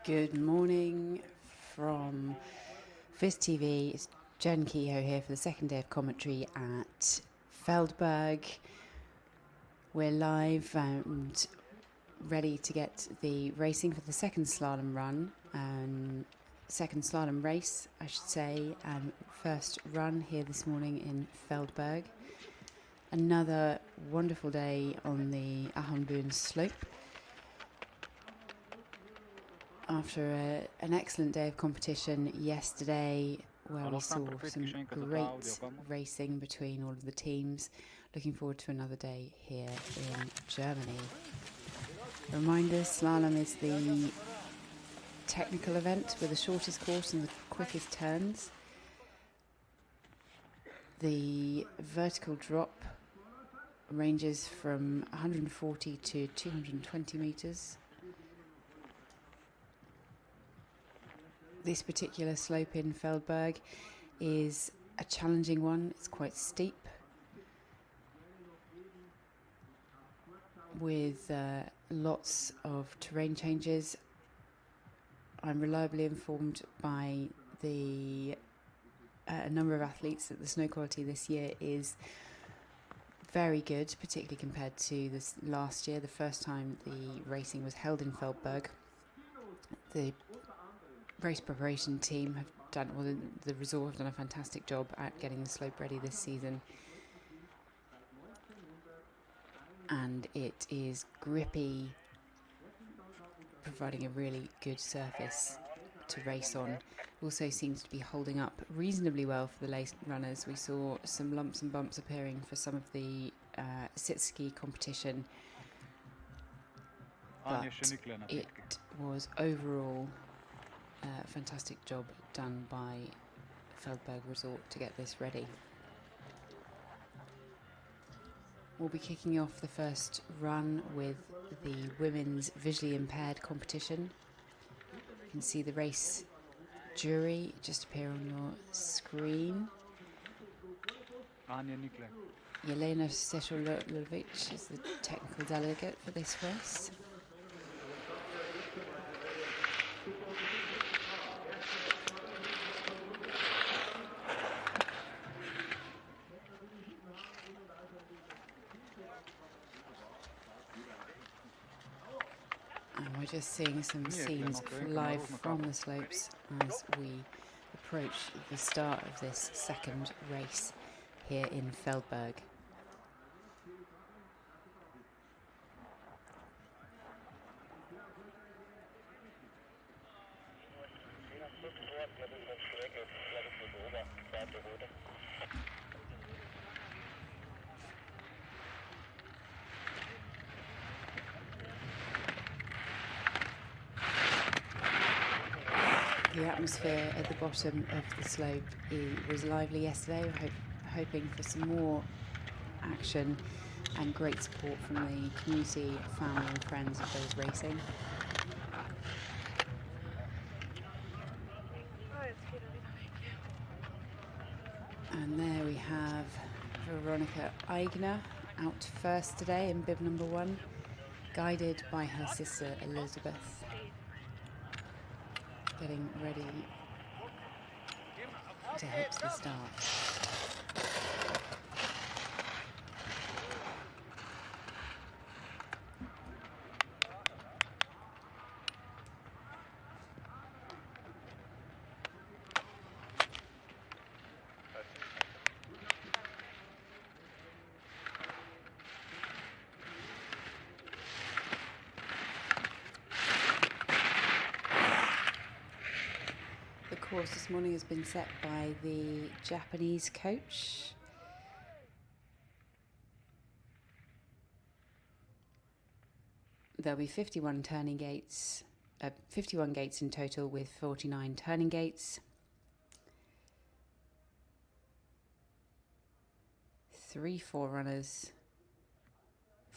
Good morning from FIS TV. It's Jen Kehoe here for the second day of commentary at Feldberg. We're live and ready to get the racing for the second slalom run, second slalom race, I should say, and first run here this morning in Feldberg. Another wonderful day on the Alpine slope. After an excellent day of competition yesterday, where we saw some great racing between all of the teams. Looking forward to another day here in Germany. Reminder, slalom is the technical event with the shortest course and the quickest turns. The vertical drop ranges from 140 to 220 meters. This particular slope in Feldberg is a challenging one. It's quite steep, with lots of terrain changes. I'm reliably informed by the number of athletes that the snow quality this year is very good, particularly compared to this last year, the first time the racing was held in Feldberg. The race preparation team have done, well, the resort have done a fantastic job at getting the slope ready this season. And it is grippy, providing a really good surface to race on. Also seems to be holding up reasonably well for the late runners. We saw some lumps and bumps appearing for some of the sit ski competition, but it was overall a fantastic job done by Feldberg Resort to get this ready. We'll be kicking off the first run with the women's visually impaired competition. You can see the race jury just appear on your screen. Jelena Sesolovic is the technical delegate for this race. We're just seeing some scenes live from the slopes as we approach the start of this second race here in Feldberg. The atmosphere at the bottom of the slope was lively yesterday. We're hoping for some more action and great support from the community, family and friends of those racing. And there we have Veronica Eigner out first today in bib number 1, guided by her sister Elizabeth. Getting ready to head to the start. The course this morning has been set by the Japanese coach. There'll be 51 turning gates, 51 gates in total with 49 turning gates.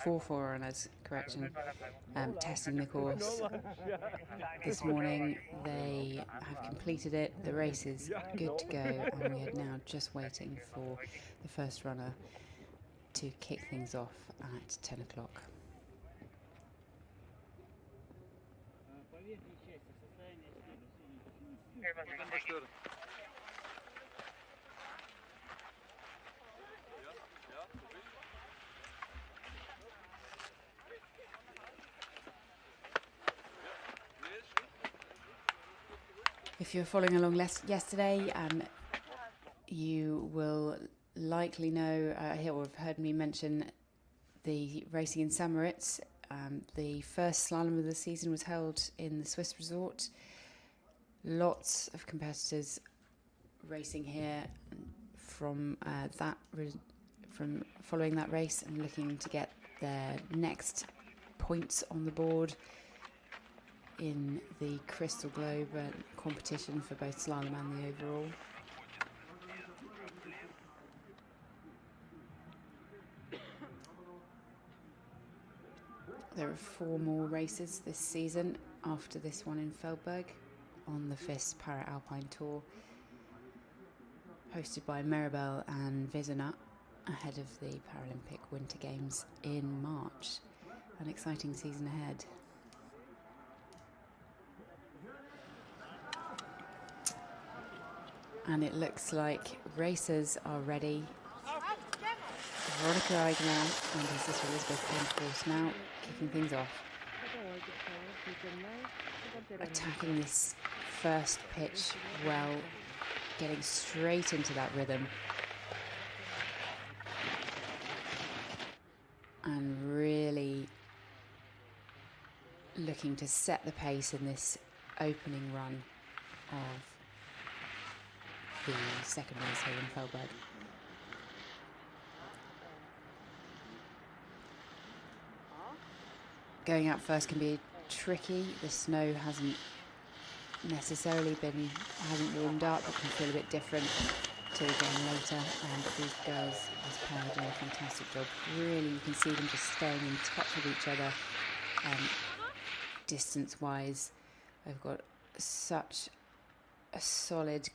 4 forerunners, correction, testing the course. This morning they have completed it, the race is good to go, and we are now just waiting for the first runner to kick things off at 10 o'clock. If you're following along yesterday, you will likely know or have heard me mention the racing in St. Moritz. The first slalom of the season was held in the Swiss resort. Lots of competitors racing here from from following that race and looking to get their next points on the board in the Crystal Globe competition for both slalom and the overall. There are 4 more races this season after this one in Feldberg on the FIS Para Alpine Tour, hosted by Mirabel and Vizona, ahead of the Paralympic Winter Games in March. An exciting season ahead. And it looks like racers are ready. Veronica Eigener and her sister Elizabeth on course now, kicking things off. Attacking this first pitch well, getting straight into that rhythm. And really looking to set the pace in this opening run of the second race here in Feldberg. Going out first can be tricky. The snow hasn't necessarily hasn't warmed up. It can feel a bit different to again later. And these girls, this pair, are doing a fantastic job. Really, you can see them just staying in touch with each other. Distance-wise, they've got such a solid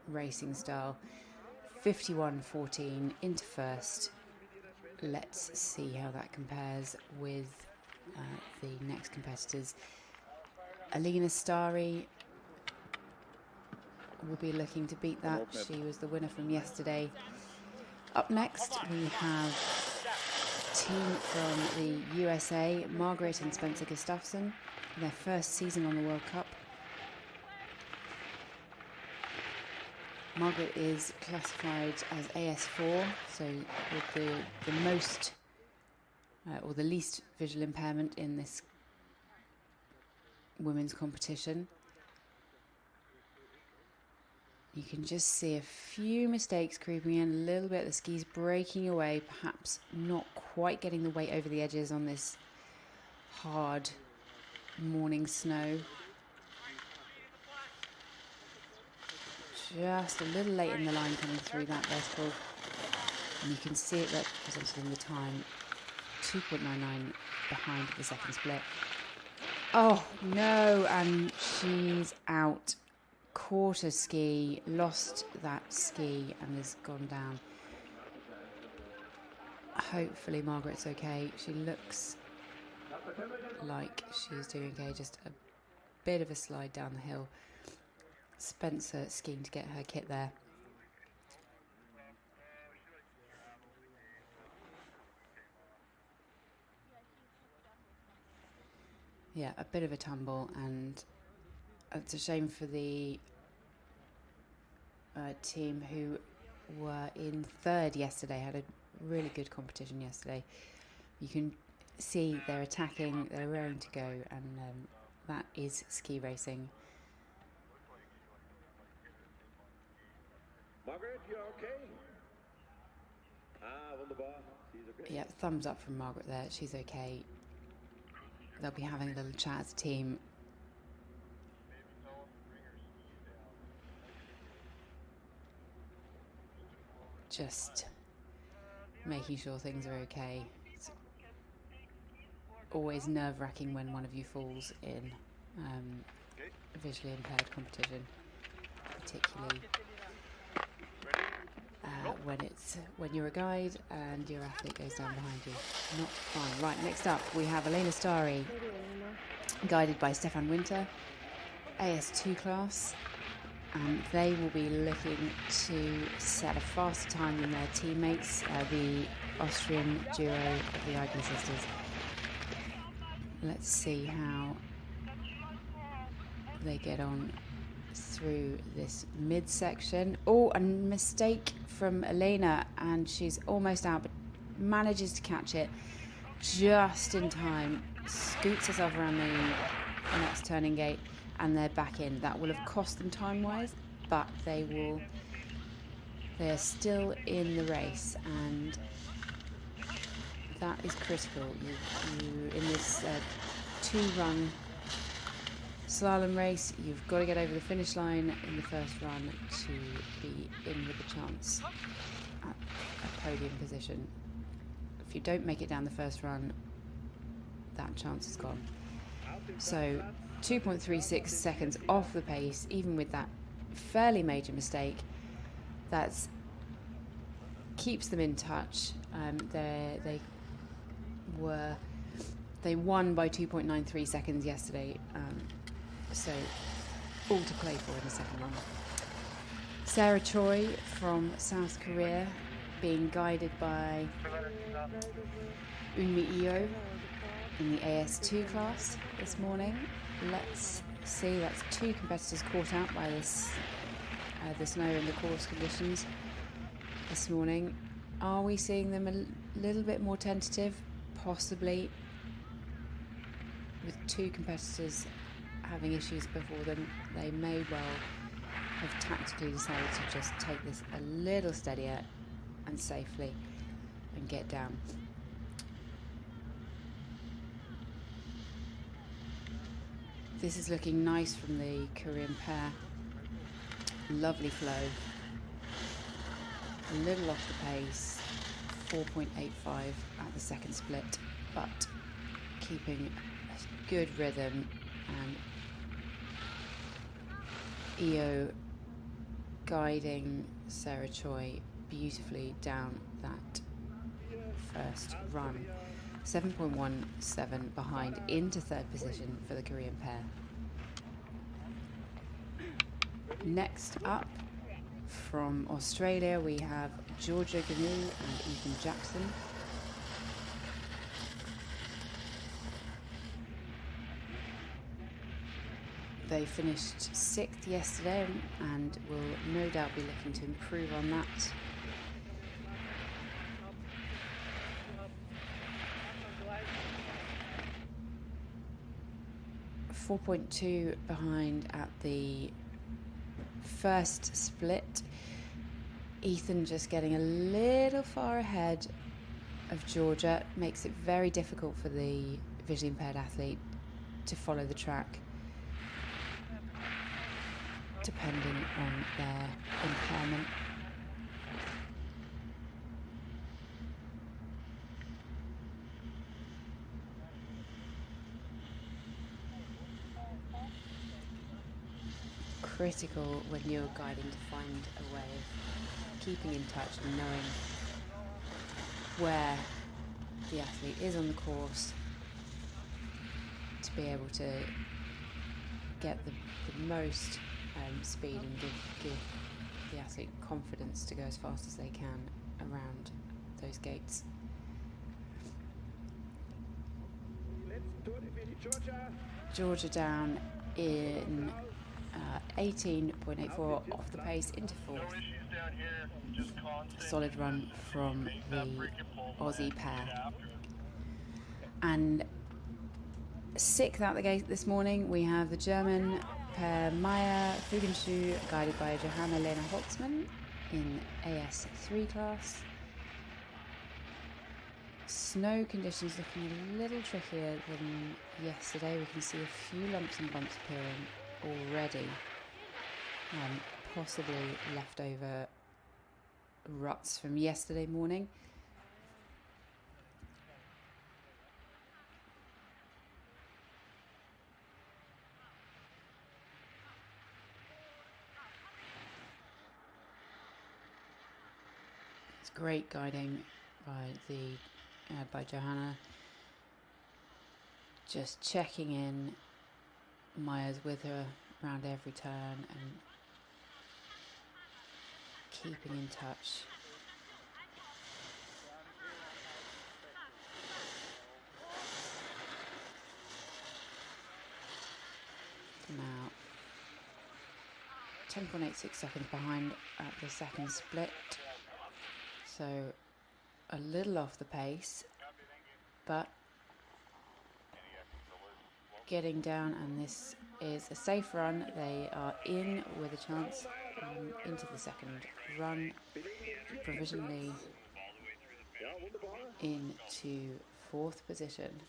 racing style. 51.14 into first. Let's see how that compares with the next competitors. Alina Stari will be looking to beat that. She was the winner from yesterday. Up next, we have a team from the USA, Margaret and Spencer Gustafsson, their first season on the World Cup. Margaret is classified as AS4, so with the most or the least visual impairment in this women's competition. You can just see a few mistakes creeping in a little bit. The skis breaking away, perhaps not quite getting the weight over the edges on this hard morning snow. Just a little late in the line coming through that vertical. And you can see it represented in the time, 2.99 behind the second split. Oh no, and she's out. Caught a ski, lost that ski and has gone down. Hopefully Margaret's okay. She looks like she's doing okay, just a bit of a slide down the hill. Spencer skiing to get her kit there. Yeah, a bit of a tumble, and it's a shame for the team who were in third yesterday, had a really good competition yesterday. You can see they're attacking, they're raring to go, and that is ski racing. Margaret, you okay? Wunderbar. She's okay. Yeah, thumbs up from Margaret there. She's okay. They'll be having a little chat as a team. Just making sure things are okay. It's always nerve-wracking when one of you falls in a visually impaired competition, particularly when you're a guide and your athlete goes down behind you. Not fun. Right, next up we have Elena Stari, guided by Stefan Winter, AS2 class, and they will be looking to set a faster time than their teammates, the Austrian duo of the Eigen sisters. Let's see how they get on through this midsection. Oh, a mistake from Elena, and she's almost out, but manages to catch it just in time, scoots herself around the next turning gate, and they're back in. That will have cost them time-wise, but they are still in the race, and that is critical. You in this two-run slalom race, you've got to get over the finish line in the first run to be in with a chance at a podium position. If you don't make it down the first run, that chance is gone. So 2.36 seconds off the pace, even with that fairly major mistake, that's keeps them in touch. They won by 2.93 seconds yesterday, so all to play for in the second run. Sarah Choi from South Korea being guided by Eunmi Eo in the AS2 class this morning. Let's see, that's two competitors caught out by this the snow and the course conditions this morning. Are we seeing them a little bit more tentative? Possibly, with two competitors having issues before them. They may well have tactically decided to just take this a little steadier and safely and get down. This is looking nice from the Korean pair. Lovely flow. A little off the pace, 4.85 at the second split, but keeping a good rhythm, and Eo guiding Sarah Choi beautifully down that first run. 7.17 behind into third position for the Korean pair. Next up, from Australia, we have Georgia Gnu and Ethan Jackson. They finished 6th yesterday and will no doubt be looking to improve on that. .2 behind at the first split. Ethan just getting a little far ahead of Georgia makes it very difficult for the visually impaired athlete to follow the track, depending on their impairment. Critical when you're guiding to find a way of keeping in touch and knowing where the athlete is on the course, to be able to get the most speed and give the athlete confidence to go as fast as they can around those gates. Georgia down in 18.84 off the pace into fourth. Solid run from the Aussie pair. And 6th out the gate this morning, we have the German pair Maya Fugenschuh, guided by Johanna Lena Holtzmann in AS3 class. Snow conditions looking a little trickier than yesterday. We can see a few lumps and bumps appearing already, possibly leftover ruts from yesterday morning. It's great guiding by Johanna, just checking in. Maya's with her around every turn and keeping in touch. Now 10.86 seconds behind at the second split. So a little off the pace, but getting down, and this is a safe run. They are in with a chance into the second run, provisionally into fourth position.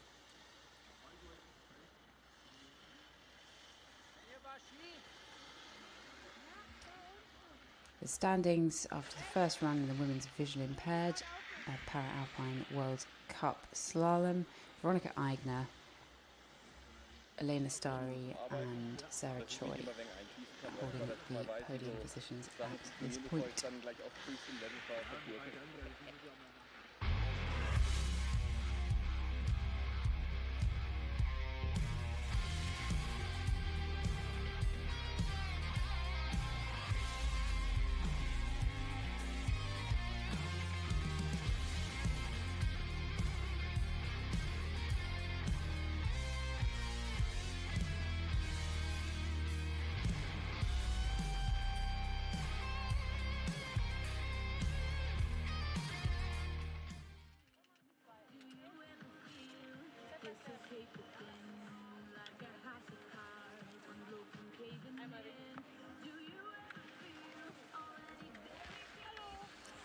The standings after the first run in the women's visually impaired Para Alpine World Cup Slalom: Veronica Eigner, Elena Starry and Sarah Choi holding the podium positions at this point.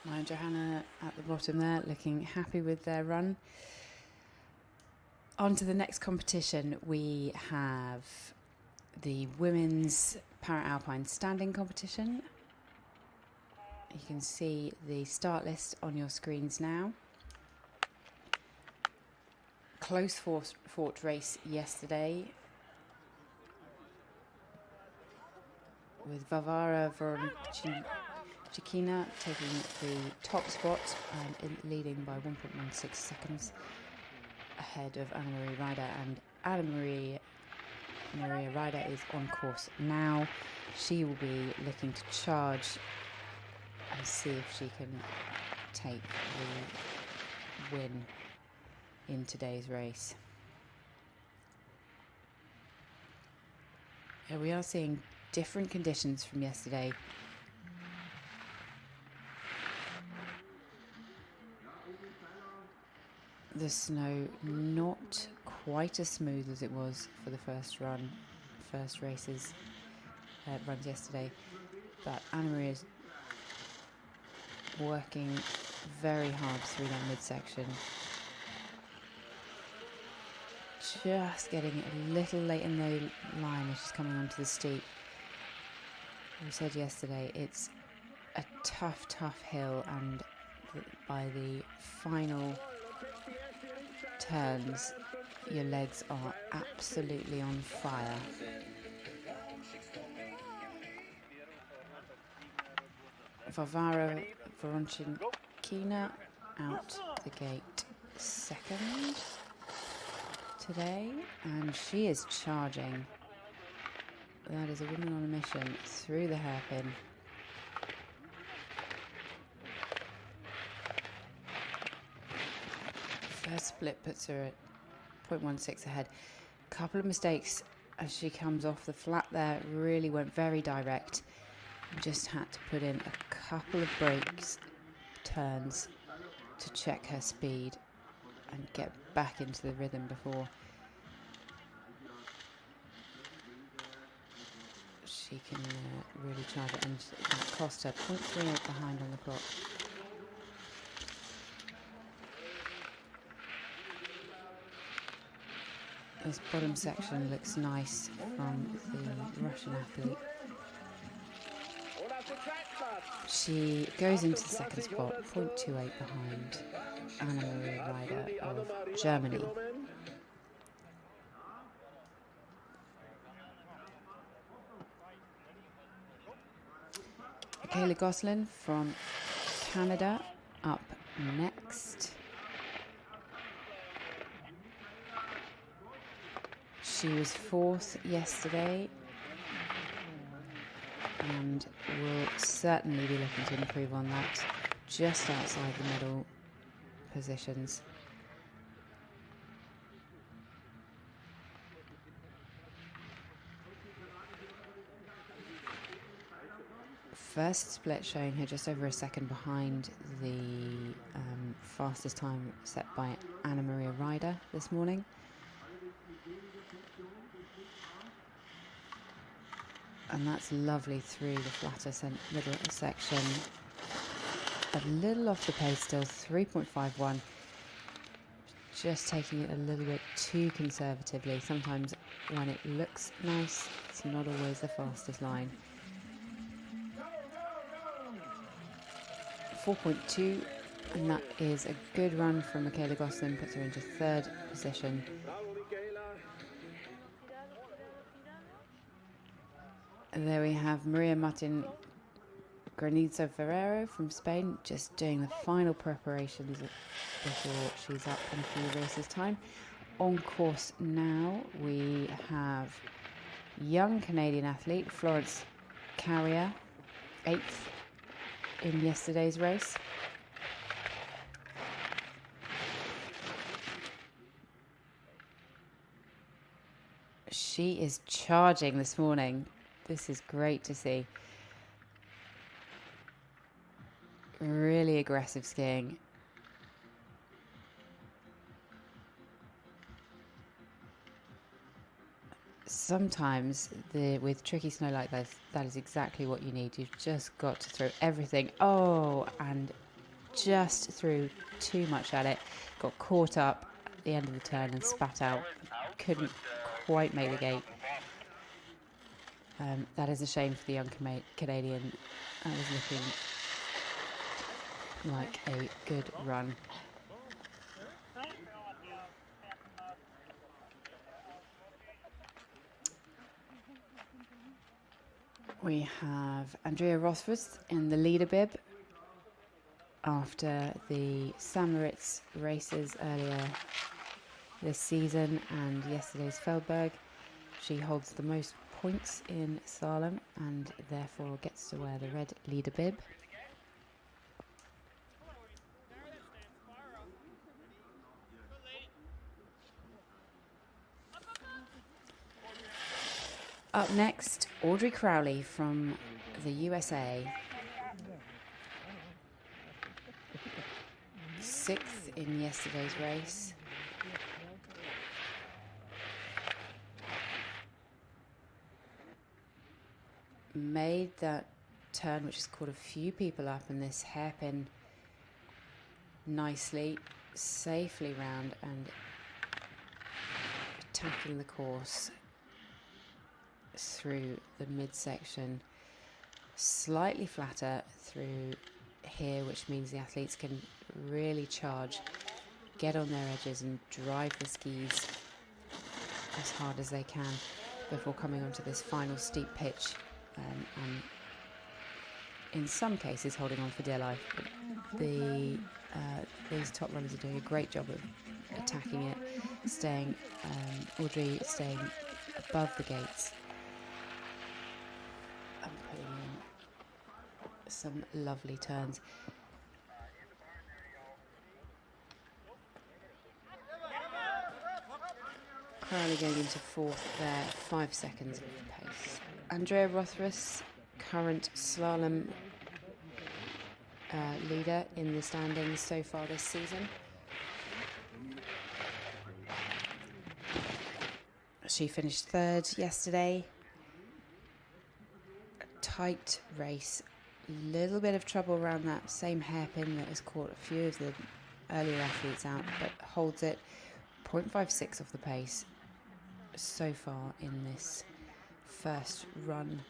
Maya and Johanna at the bottom there, looking happy with their run. On to the next competition, we have the women's Para-Alpine standing competition. You can see the start list on your screens now. Close fought race yesterday, with Varvara Voronchikina taking the top spot and leading by 1.16 seconds ahead of Anna-Maria Ryder, and Anna-Maria Ryder is on course now. She will be looking to charge and see if she can take the win in today's race. Here we are seeing different conditions from yesterday. The snow not quite as smooth as it was for the first races runs yesterday, but Anna-Maria's working very hard through that midsection. Just getting it a little late in the line as she's coming onto the steep. We said yesterday it's a tough hill, and by the final turns your legs are absolutely on fire. Varvara Voronchikina out the gate second today, and she is charging. That is a woman on a mission through the hairpin. First split puts her at 0.16 ahead. Couple of mistakes as she comes off the flat there, really went very direct. Just had to put in a couple of brakes, turns to check her speed and get back into the rhythm before she can really charge it, and that cost her 0.38 behind on the clock. This bottom section looks nice from the Russian athlete. She goes into the second spot, 0.28 behind Anna-Maria Ryder of Germany. Kayla Gosselin from Canada up next. She was fourth yesterday and will certainly be looking to improve on that, just outside the medal positions. First split showing her just over a second behind the fastest time set by Anna Maria Ryder this morning. And that's lovely through the flatter middle section. A little off the pace still, 3.51. Just taking it a little bit too conservatively. Sometimes when it looks nice, it's not always the fastest line. 4.2, and that is a good run from Michaela Gosselin, puts her into third position. And there we have Maria Martin Granizo Ferrero from Spain, just doing the final preparations before she's up in a few races time. On course now, we have young Canadian athlete Florence Carrier, 8th in yesterday's race. She is charging this morning. This is great to see. Really aggressive skiing. Sometimes with tricky snow like this, that is exactly what you need. You've just got to throw everything. Oh, and just threw too much at it. Got caught up at the end of the turn and spat out. Couldn't quite make the gate. That is a shame for the young Canadian. That was looking like a good run. We have Andrea Rothfuss in the leader bib after the St. Moritz races earlier this season and yesterday's Feldberg. She holds the most points in slalom and therefore gets to wear the red leader bib. Up next, Audrey Crowley from the USA. 6th in yesterday's race. Made that turn, which has caught a few people up in this hairpin nicely, safely round and attacking the course through the midsection, slightly flatter through here, which means the athletes can really charge, get on their edges and drive the skis as hard as they can before coming onto this final steep pitch, and in some cases holding on for dear life. But these top runners are doing a great job of attacking it, staying Audrey staying above the gates. Putting in some lovely turns. Crowley going into 4th there, 5 seconds of pace. Andrea Rothfuss, current slalom leader in the standings so far this season. She finished 3rd yesterday. Tight race, little bit of trouble around that same hairpin that has caught a few of the earlier athletes out, but holds it 0.56 off the pace so far in this first run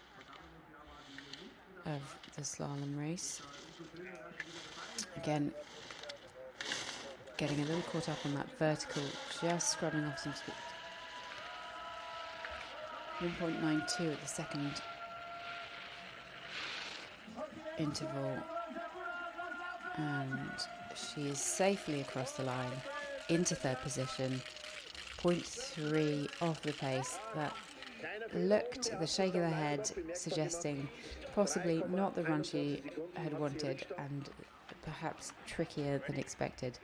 of the slalom race. Again, getting a little caught up on that vertical, just scrubbing off some speed. 1.92 at the second interval, and she is safely across the line into 3rd position, 0.3 off the pace. That looked, the shake of the head suggesting possibly not the run she had wanted and perhaps trickier than expected.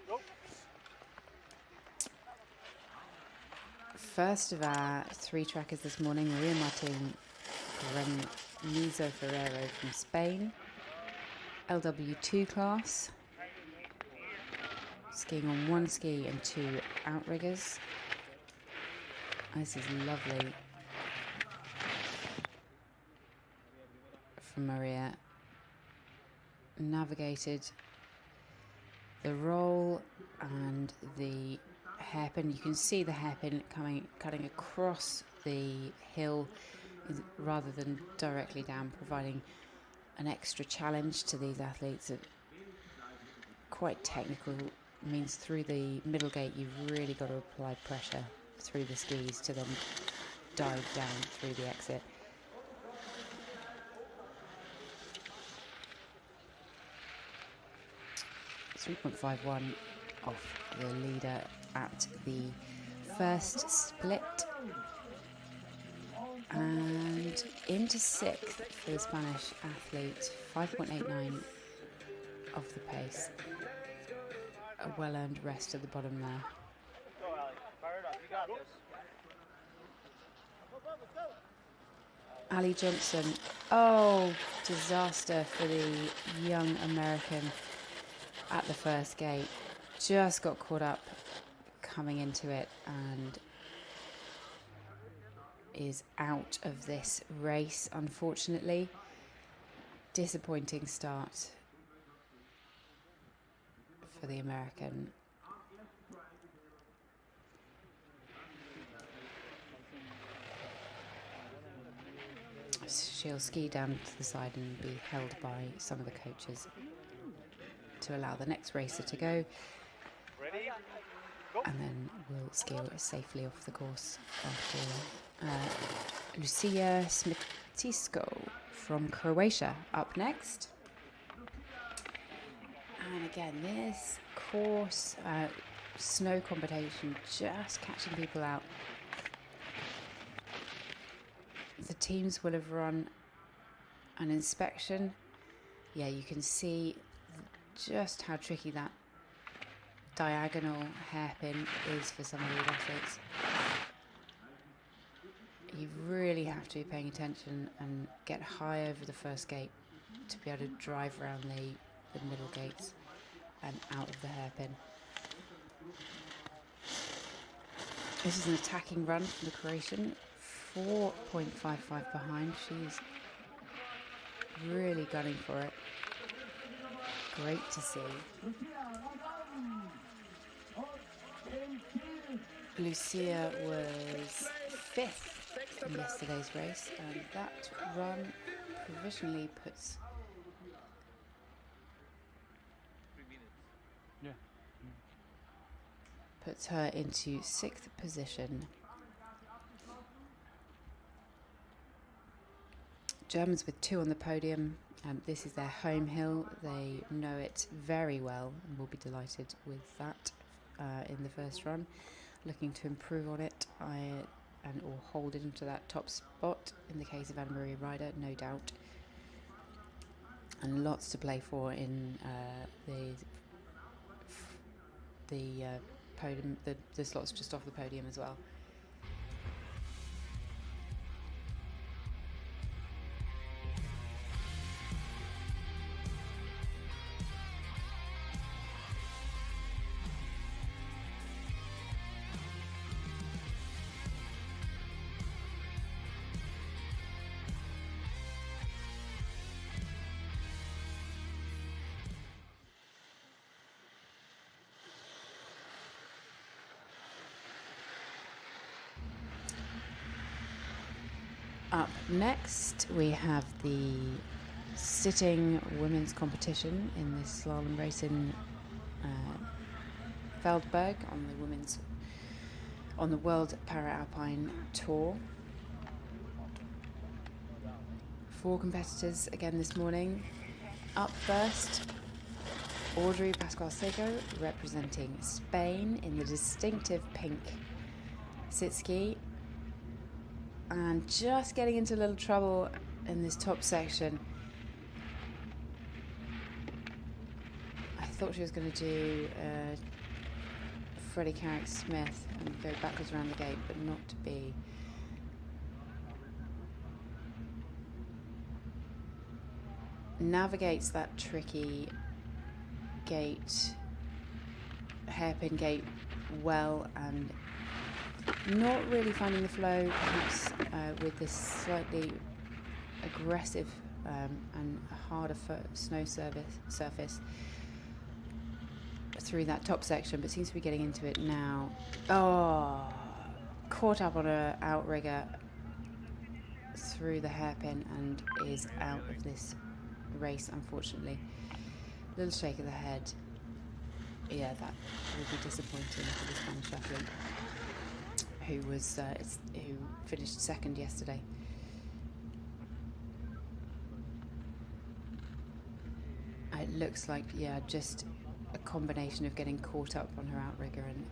First of our 3 trackers this morning, Maria Martin Nizo Ferrero from Spain. LW2 class. Skiing on one ski and two outriggers. This is lovely from Maria. Navigated the roll and the hairpin. You can see the hairpin cutting across the hill rather than directly down, providing an extra challenge to these athletes. Quite technical, means through the middle gate you've really got to apply pressure through the skis to then dive down through the exit. .51 off the leader at the first split, and into sixth for the Spanish athlete, 5.89 off the pace. A well-earned rest at the bottom there. Go, Alex. Fire it up. You got this. Ali Johnson. Oh, disaster for the young American at the first gate. Just got caught up coming into it and is out of this race, unfortunately. Disappointing start for the American. She'll ski down to the side and be held by some of the coaches to allow the next racer to go. Ready? Go. And then we'll ski safely off the course after Lucia Smitisko from Croatia up next. And again, this course, snow competition, just catching people out. The teams will have run an inspection. Yeah, you can see just how tricky that diagonal hairpin is for some of these athletes. You really have to be paying attention and get high over the first gate to be able to drive around the middle gates and out of the hairpin. This is an attacking run from the Croatian, 4.55 behind. She's really gunning for it. Great to see. Lucia was 5th in yesterday's race, and that run provisionally puts her into 6th position. Germans with 2 on the podium. This is their home hill. They know it very well and will be delighted with that in the first run. Looking to improve on it or hold it into that top spot in the case of Anna-Maria Ryder, no doubt. And lots to play for in the podium, the slots just off the podium as well. Up next, we have the sitting women's competition in this slalom race in Feldberg on the World Para Alpine Tour. 4 competitors again this morning. Up first, Audrey Pascual Seco representing Spain in the distinctive pink sit ski. And just getting into a little trouble in this top section. I thought she was going to do Freddie Carrick-Smith and go backwards around the gate, but not to be. navigates that tricky gate, hairpin gate well, and not really finding the flow, perhaps with this slightly aggressive and harder snow surface through that top section, but seems to be getting into it now. Oh, caught up on a outrigger through the hairpin and is out of this race, unfortunately. Little shake of the head. Yeah, that will be disappointing for the Spanish athlete who finished second yesterday. It looks like, yeah, just a combination of getting caught up on her outrigger and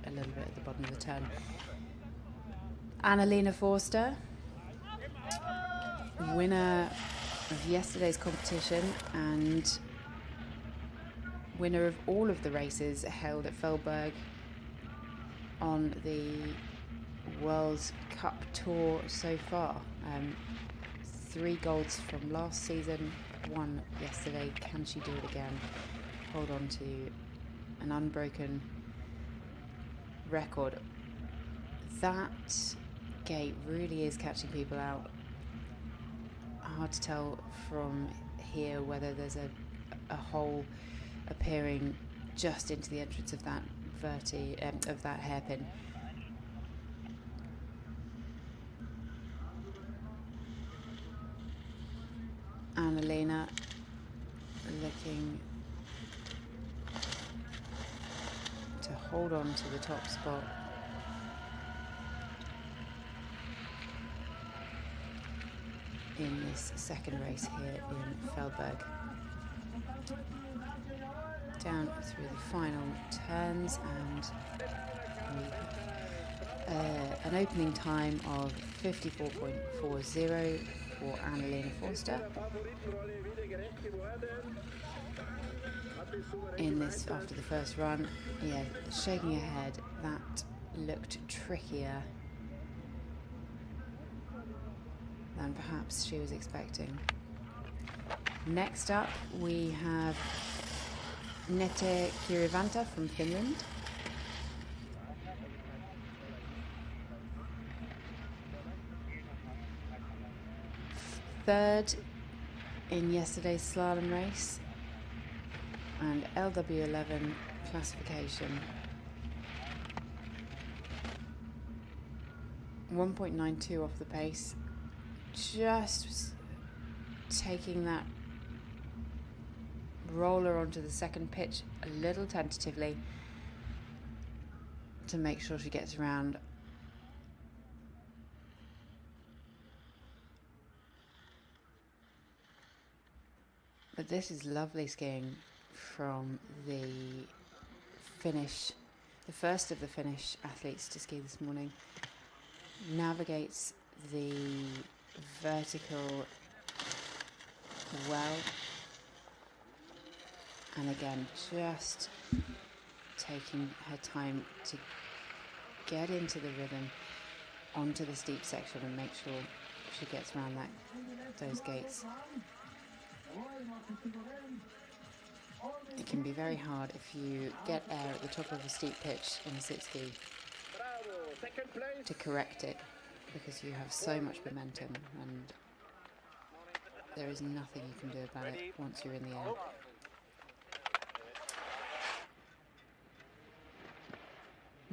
a little bit at the bottom of the turn. Annalena Forster, winner of yesterday's competition and winner of all of the races held at Feldberg on the World Cup Tour so far. 3 golds from last season, 1 yesterday. Can she do it again? Hold on to an unbroken record. That gate really is catching people out. Hard to tell from here whether there's a hole appearing just into the entrance of that of that hairpin. Annalena looking to hold on to the top spot. In this second race here in Feldberg. Down through the final turns, and an opening time of 54.40 for Annalena Forster. In this, after the first run, yeah, shaking her head, that looked trickier than perhaps she was expecting. Next up, we have Nete Kirivanta from Finland. Third in yesterday's slalom race and LW11 classification. 1.92 off the pace. Just taking that roller onto the second pitch a little tentatively to make sure she gets around. But this is lovely skiing from the first of the Finnish athletes to ski this morning. Navigates the vertical well, and again just taking her time to get into the rhythm onto the steep section and make sure she gets around those gates. It can be very hard if you get air at the top of a steep pitch in a sit ski to correct it, because you have so much momentum and there is nothing you can do about it once you're in the air.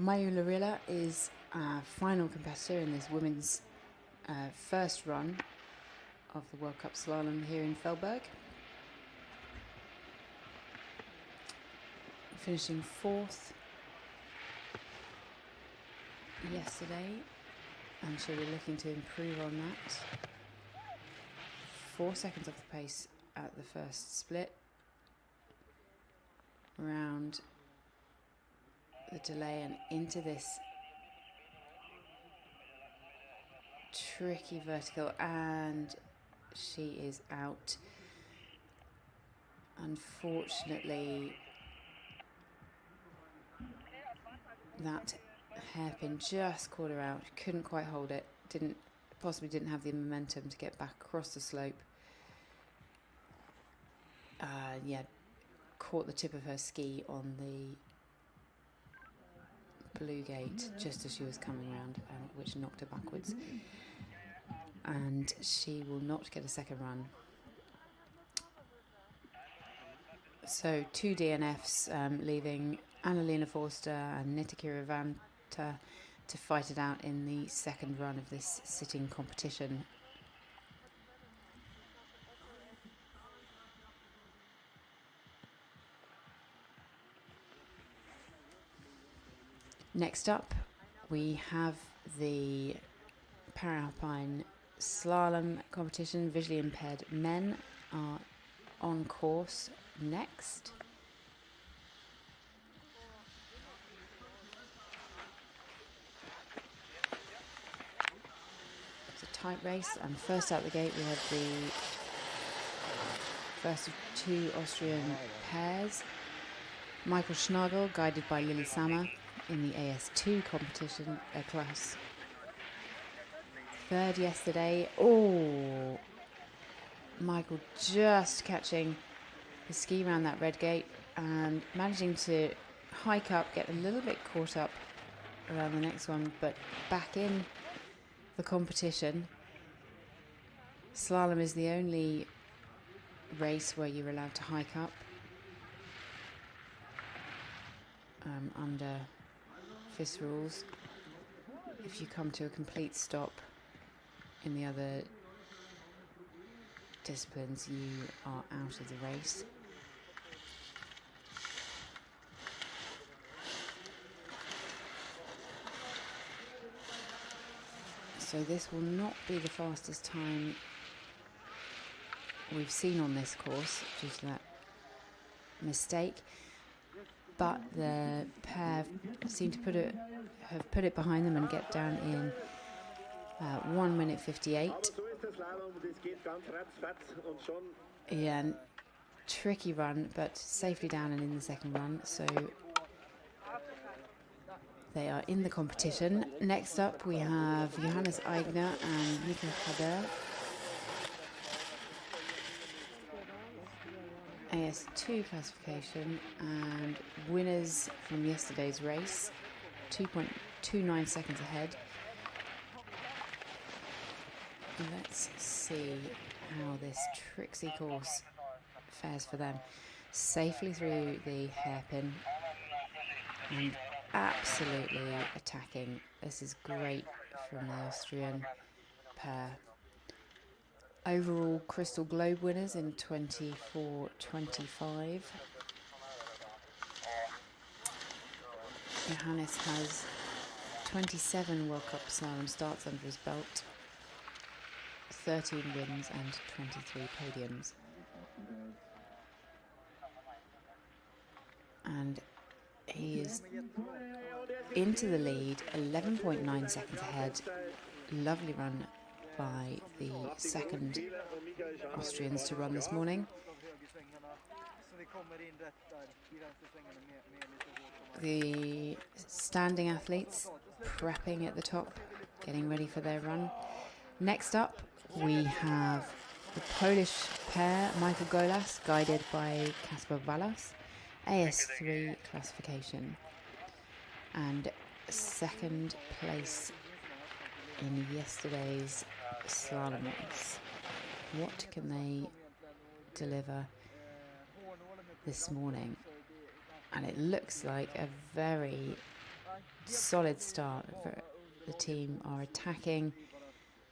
Maiju Larilla is our final competitor in this women's first run of the World Cup Slalom here in Feldberg. Finishing 4th yesterday, and she'll be looking to improve on that. 4 seconds off the pace at the first split. Around the delay and into this tricky vertical, and she is out. Unfortunately, that hairpin just caught her out. Couldn't quite hold it. Didn't possibly didn't have the momentum to get back across the slope. Yeah, caught the tip of her ski on the blue gate just as she was coming round, which knocked her backwards. And she will not get a second run. So 2 DNFs, leaving Annalena Forster and Nitika Ravanta to fight it out in the second run of this sitting competition. Next up, we have the Alpine Slalom competition. Visually impaired men are on course next. It's a tight race, and first out the gate we have the first of 2 Austrian pairs. Michael Schnagel, guided by Lily Sammer in the AS2 competition class. Third yesterday. Oh, Michael just catching the ski around that red gate and managing to hike up, get a little bit caught up around the next one, but back in the competition. Slalom is the only race where you're allowed to hike up under FIS rules. If you come to a complete stop in the other disciplines, you are out of the race. So this will not be the fastest time we've seen on this course due to that mistake, but the pair seem to have put it behind them and get down in 1 minute 58. Yeah, and tricky run, but safely down and in the second run, so they are in the competition. Next up we have Johannes Eigner and Mika Haber. AS2 classification, and winners from yesterday's race, 2.29 seconds ahead. Let's see how this tricksy course fares for them. Safely through the hairpin and absolutely attacking. This is great from the Austrian pair. Overall Crystal Globe winners in 24-25. Johannes has 27 World Cup Slalom starts under his belt, 13 wins and 23 podiums. And he is into the lead, 11.9 seconds ahead. Lovely run by the second Austrians to run this morning. The standing athletes prepping at the top, getting ready for their run. Next up we have the Polish pair, Michael Golas, guided by Kasper Walas, AS3 classification, and second place in yesterday's slalom race. What can they deliver this morning? And it looks like a very solid start. The team are attacking.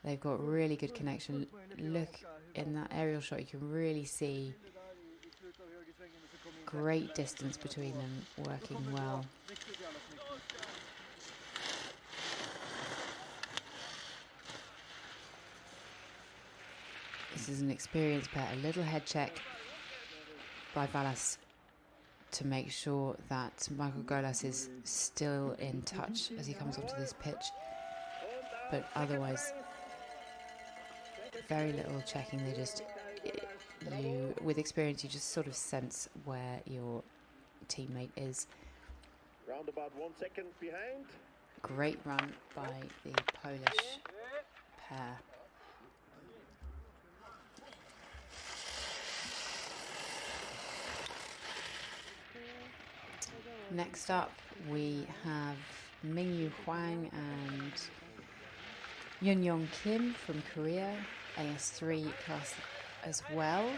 They've got really good connection. Look in that aerial shot, you can really see great distance between them, working well. This is an experienced pair. A little head check by Walas to make sure that Michael Golas is still in touch as he comes onto this pitch. But otherwise, very little checking. They just, with experience, you just sort of sense where your teammate is. Round about 1 second behind. Great run by the Polish pair. Next up, we have Mingyu Huang and Yun Kim from Korea, AS3 class as well.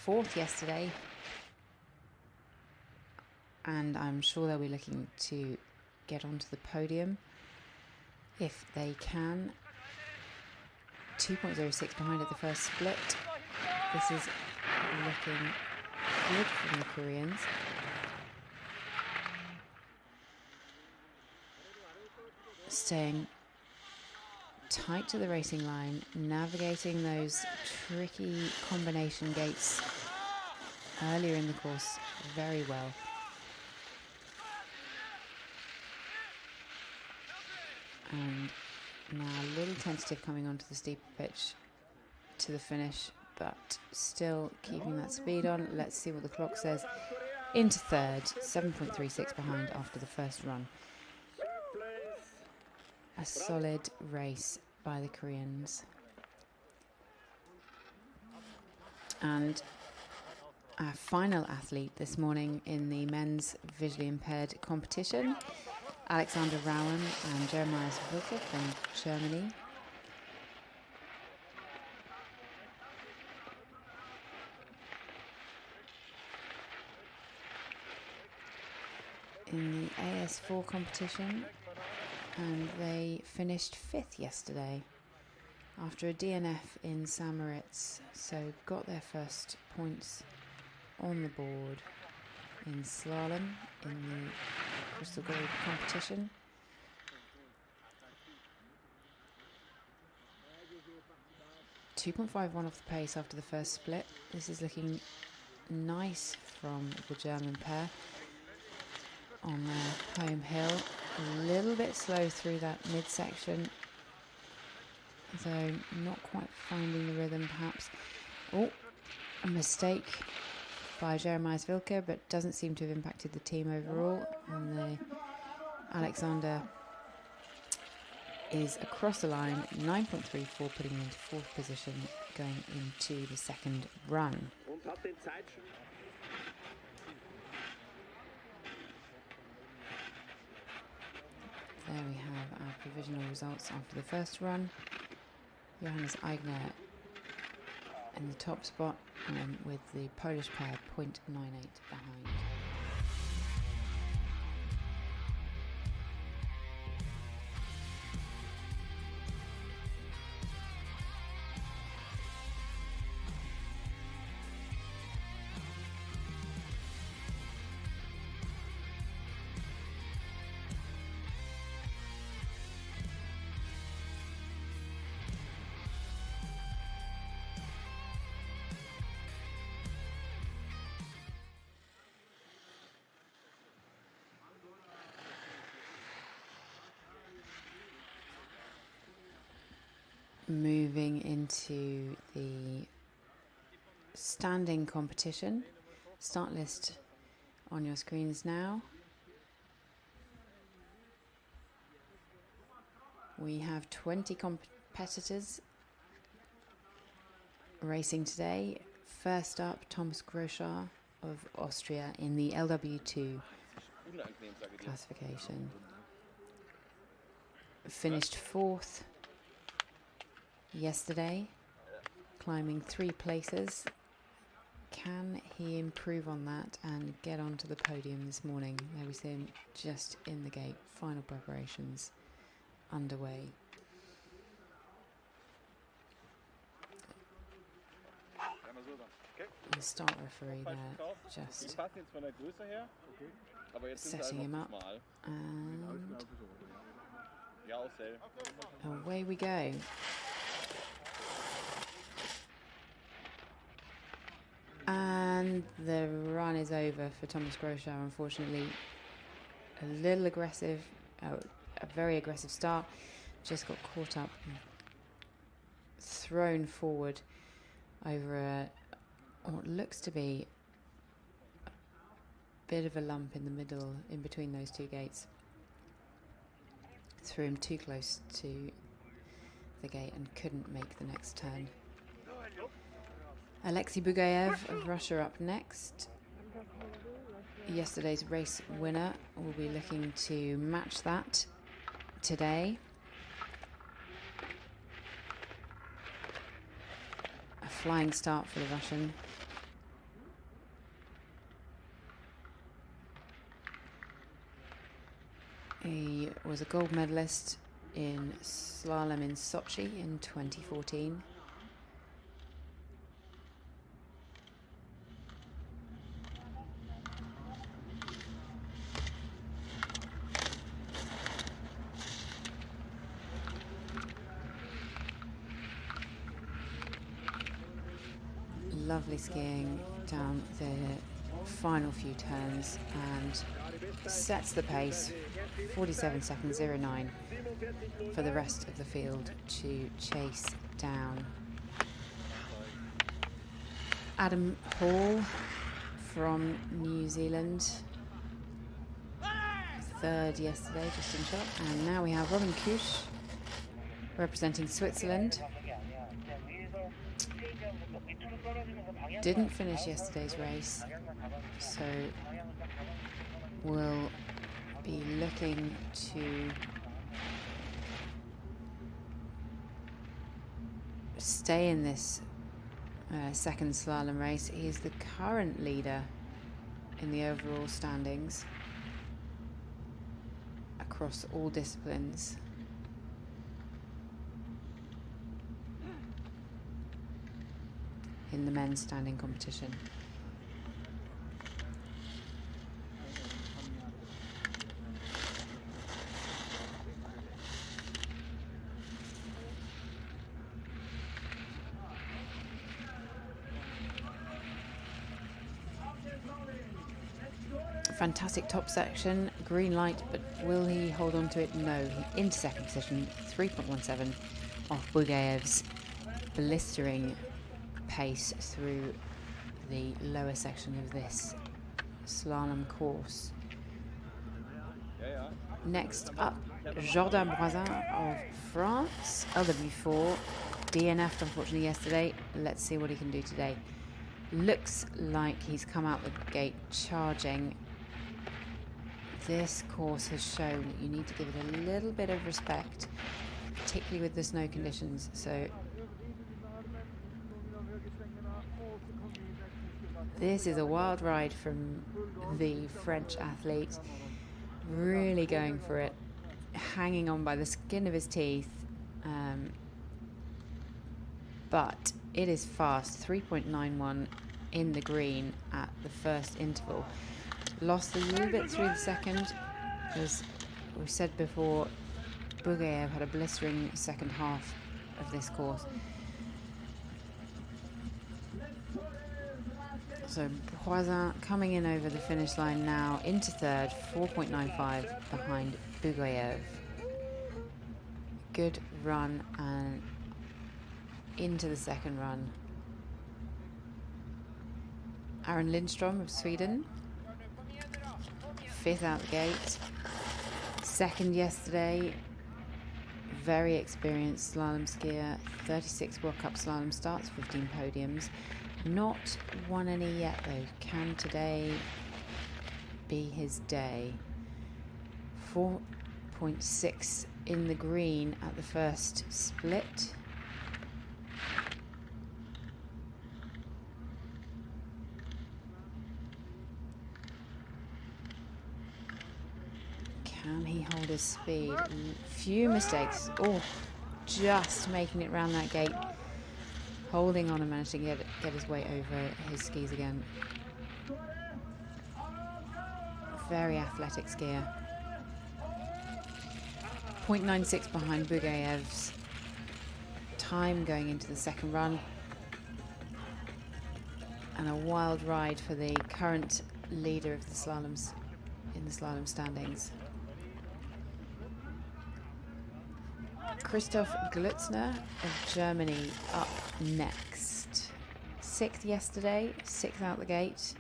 4th yesterday. And I'm sure they'll be looking to get onto the podium if they can. 2.06 behind at the first split. This is looking good from the Koreans. Staying tight to the racing line, navigating those tricky combination gates earlier in the course very well. And now a little tentative coming onto the steep pitch to the finish, but still keeping that speed on. Let's see what the clock says. Into 3rd, 7.36 behind after the first run. A solid race by the Koreans. And our final athlete this morning in the men's visually impaired competition, Alexander Rowan and Jeremiah Wilke from Germany. In the AS4 competition, and they finished 5th yesterday after a DNF in St. Moritz, so got their first points on the board in slalom in the Crystal Gold competition. .51 off the pace after the first split. This is looking nice from the German pair on their home hill. A little bit slow through that midsection, though not quite finding the rhythm perhaps. Oh, a mistake by Jeremiah Wilke, but doesn't seem to have impacted the team overall. And the Alexander is across the line, 9.34, putting him into 4th position going into the second run. There we have our provisional results after the first run. Johannes Eigner in the top spot, with the Polish pair 0.98 behind. Moving into the standing competition. Start list on your screens now. We have 20 competitors racing today. First up, Thomas Groschar of Austria in the LW2 classification. Finished 4th yesterday, climbing 3 places. Can he improve on that and get onto the podium this morning? There we see him just in the gate. Final preparations underway. The start referee there just setting him up, and away we go. And the run is over for Thomas Groschar, unfortunately. A little aggressive, a very aggressive start. Just got caught up and thrown forward over what looks to be a bit of a lump in the middle, in between those two gates. Threw him too close to the gate and couldn't make the next turn. Alexei Bugayev of Russia up next. Yesterday's race winner will be looking to match that today. A flying start for the Russian. He was a gold medalist in Slalom in Sochi in 2014. Lovely skiing down the final few turns and sets the pace, 47 seconds 09 for the rest of the field to chase down. Adam Hall from New Zealand, third yesterday, just in shot, and now we have Robin Kusch representing Switzerland. Didn't finish yesterday's race, so we'll be looking to stay in this second slalom race. He is the current leader in the overall standings across all disciplines. In the men's standing competition. Fantastic top section, green light, but will he hold on to it? No. Into second position, 3.17 off Bugayev's blistering pace through the lower section of this slalom course. Next up, Jordan Broisin of France, LW4, DNF'd unfortunately yesterday. Let's see what he can do today. Looks like he's come out the gate charging. This course has shown that you need to give it a little bit of respect, particularly with the snow conditions. So this is a wild ride from the French athlete, really going for it, hanging on by the skin of his teeth, but it is fast, 3.91 in the green at the first interval. Lost a little bit through the second, as we said before, Bugayev had a blistering second half of this course. So Broisin coming in over the finish line now into third, 4.95 behind Bugayev. Good run and into the second run. Aaron Lindstrom of Sweden, fifth out the gate. Second yesterday, very experienced slalom skier, 36 World Cup slalom starts, 15 podiums. Not won any yet though. Can today be his day? 4.6 in the green at the first split. Can he hold his speed? Few mistakes. Oh, just making it round that gate. Holding on and managing to get his weight over his skis again. Very athletic skier. 0.96 behind Bugayev's time going into the second run. And a wild ride for the current leader of the slaloms in the slalom standings. Christoph Glutzner of Germany up next. Sixth yesterday, sixth out the gate.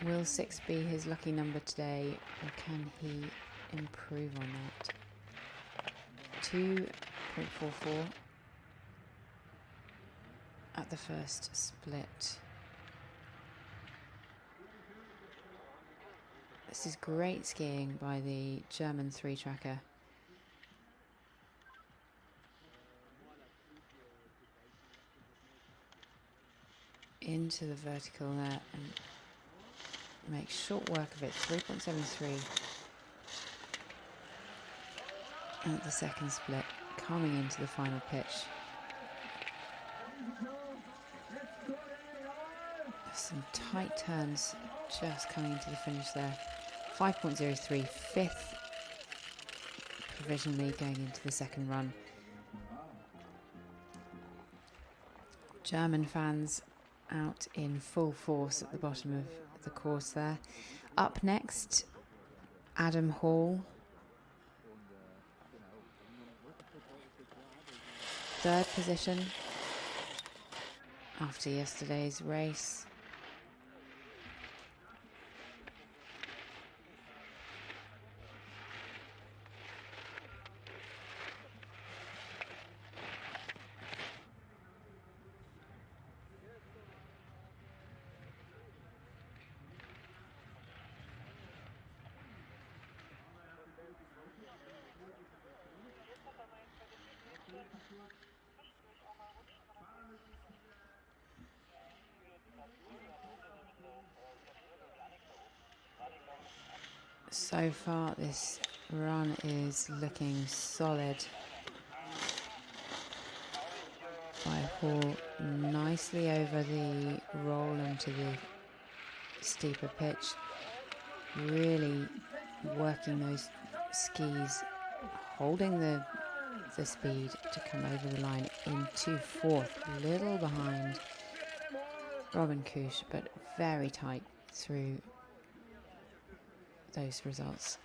Will 6 be his lucky number today, or can he improve on that? 2.44 at the first split. This is great skiing by the German three-tracker. Into the vertical there and make short work of it. 3.73 at the second split, coming into the final pitch. Some tight turns just coming into the finish there. 5.03, fifth provisionally going into the second run. German fans out in full force at the bottom of the course there. Up next, Adam Hall. Third position after yesterday's race. So far, this run is looking solid by Hall, nicely over the roll into the steeper pitch, really working those skis, holding the speed to come over the line into fourth, little behind Robin Kusch, but very tight through those results,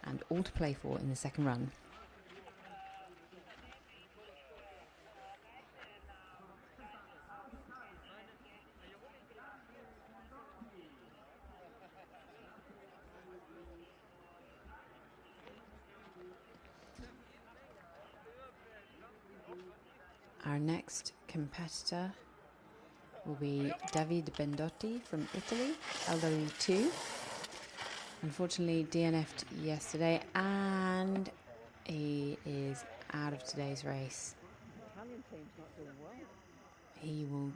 and all to play for in the second run. Our next competitor will be David Bendotti from Italy, LW2. Unfortunately DNF'd yesterday and he is out of today's race. He will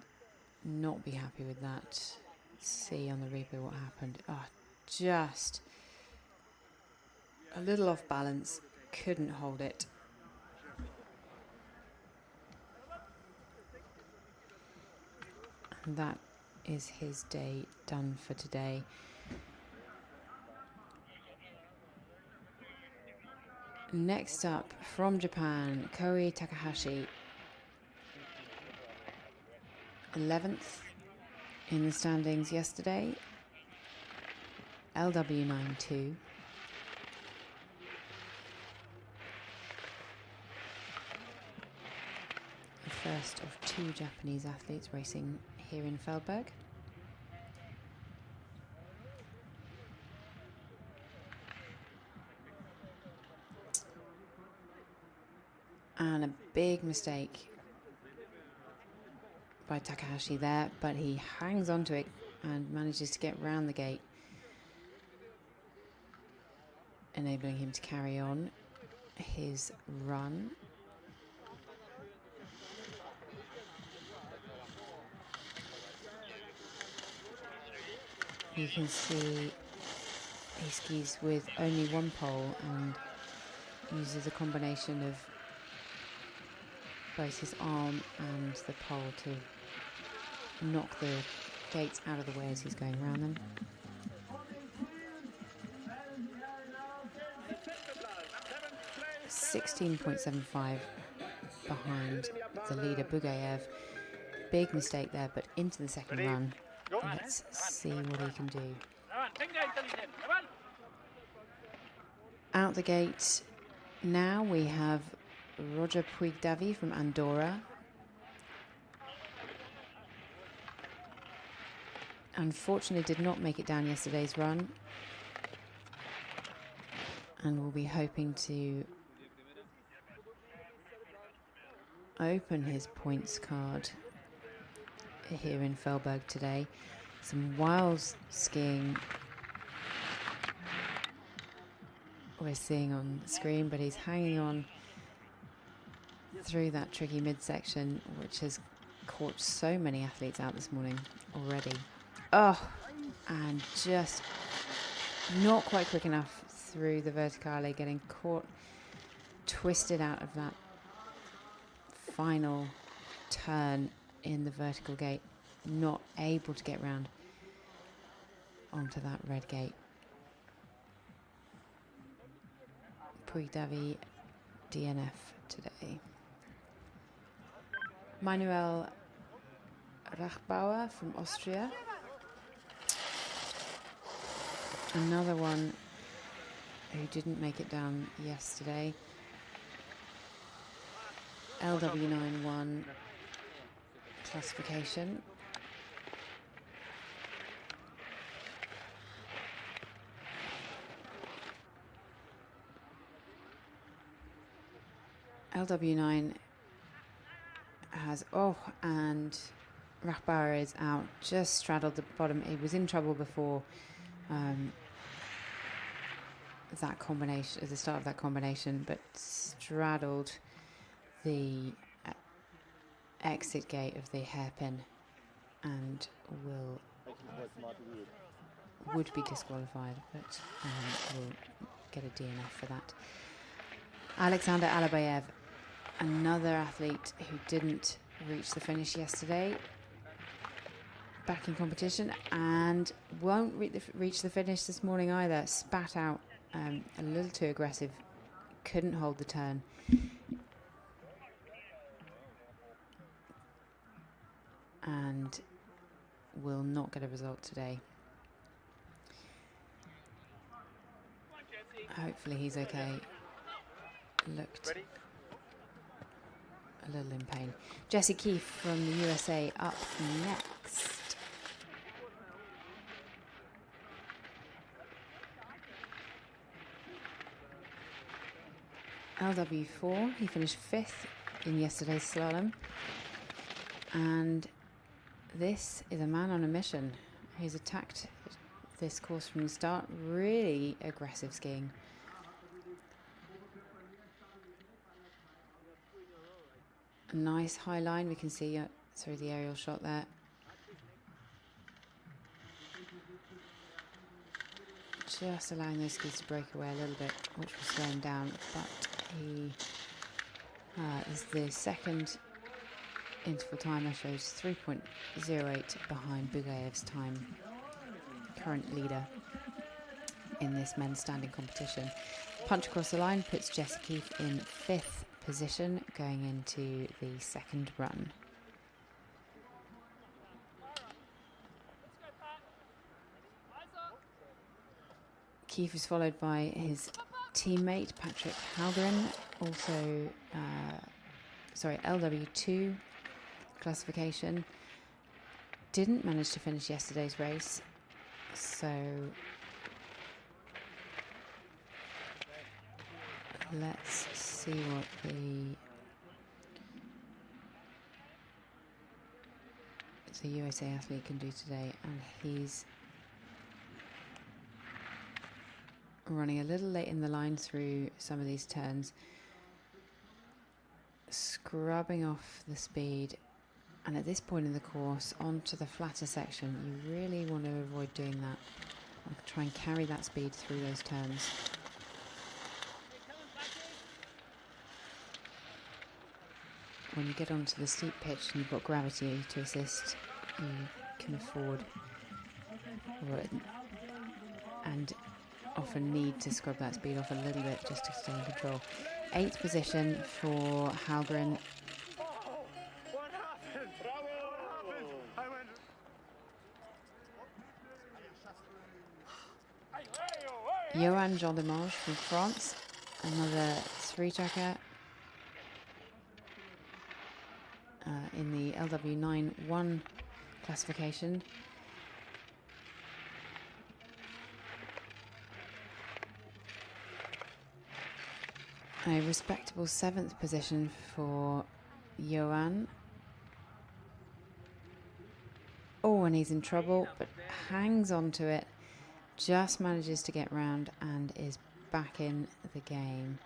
not be happy with that. See on the replay what happened. Oh, just a little off balance, couldn't hold it. And that is his day done for today. Next up, from Japan, Koei Takahashi. 11th in the standings yesterday. LW92. The first of two Japanese athletes racing here in Feldberg. And a big mistake by Takahashi there, but he hangs onto it and manages to get round the gate, enabling him to carry on his run. You can see he skis with only one pole and uses a combination of both his arm and the pole to knock the gates out of the way as he's going around them. .75 behind the leader Bugayev. Big mistake there, but into the second run. Let's see what he can do. Out the gate now we have Roger Puig-Davy from Andorra. Unfortunately did not make it down yesterday's run, and will be hoping to open his points card here in Feldberg today. Some wild skiing we're seeing on the screen, but he's hanging on through that tricky midsection, which has caught so many athletes out this morning already. Oh, and just not quite quick enough through the verticale, getting caught, twisted out of that final turn in the vertical gate, not able to get round onto that red gate. Puigdavi DNF today. Manuel Rachbauer from Austria. Another one who didn't make it down yesterday. LW91 classification. LW9 has, and Rachbauer is out, just straddled the bottom. He was in trouble before that combination, at the start of that combination, but straddled the exit gate of the hairpin and would be disqualified, but will get a DNF for that. Alexander Alabayev, another athlete who didn't reach the finish yesterday, back in competition and won't reach the finish this morning either. Spat out a little too aggressive, couldn't hold the turn. And will not get a result today. Hopefully he's okay. Looked a little in pain. Jesse Keefe from the USA up next. LW4, he finished 5th in yesterday's slalom. And this is a man on a mission. He's attacked this course from the start. Really aggressive skiing. A nice high line we can see through the aerial shot there. Just allowing those skis to break away a little bit, which will slow him down. But he is the second interval timer, shows 3.08 behind Bugayev's time, current leader in this men's standing competition. Punch across the line puts Jesse Keefe in 5th position going into the second run. Keefe is followed by his teammate Patrick Halgren, also LW2 classification. Didn't manage to finish yesterday's race, so let's see what the USA athlete can do today. And he's running a little late in the line through some of these turns, scrubbing off the speed, and at this point in the course onto the flatter section you really want to avoid doing that. Try and carry that speed through those turns. When you get onto the steep pitch and you've got gravity to assist, you can afford and often need to scrub that speed off a little bit just to stay in control. 8th position for Halgren. Johan Jean Demange from France, another 3-tracker in the LW9-1 classification. A respectable 7th position for Johan. Oh, and he's in trouble, but hangs on to it. Just manages to get round and is back in the game.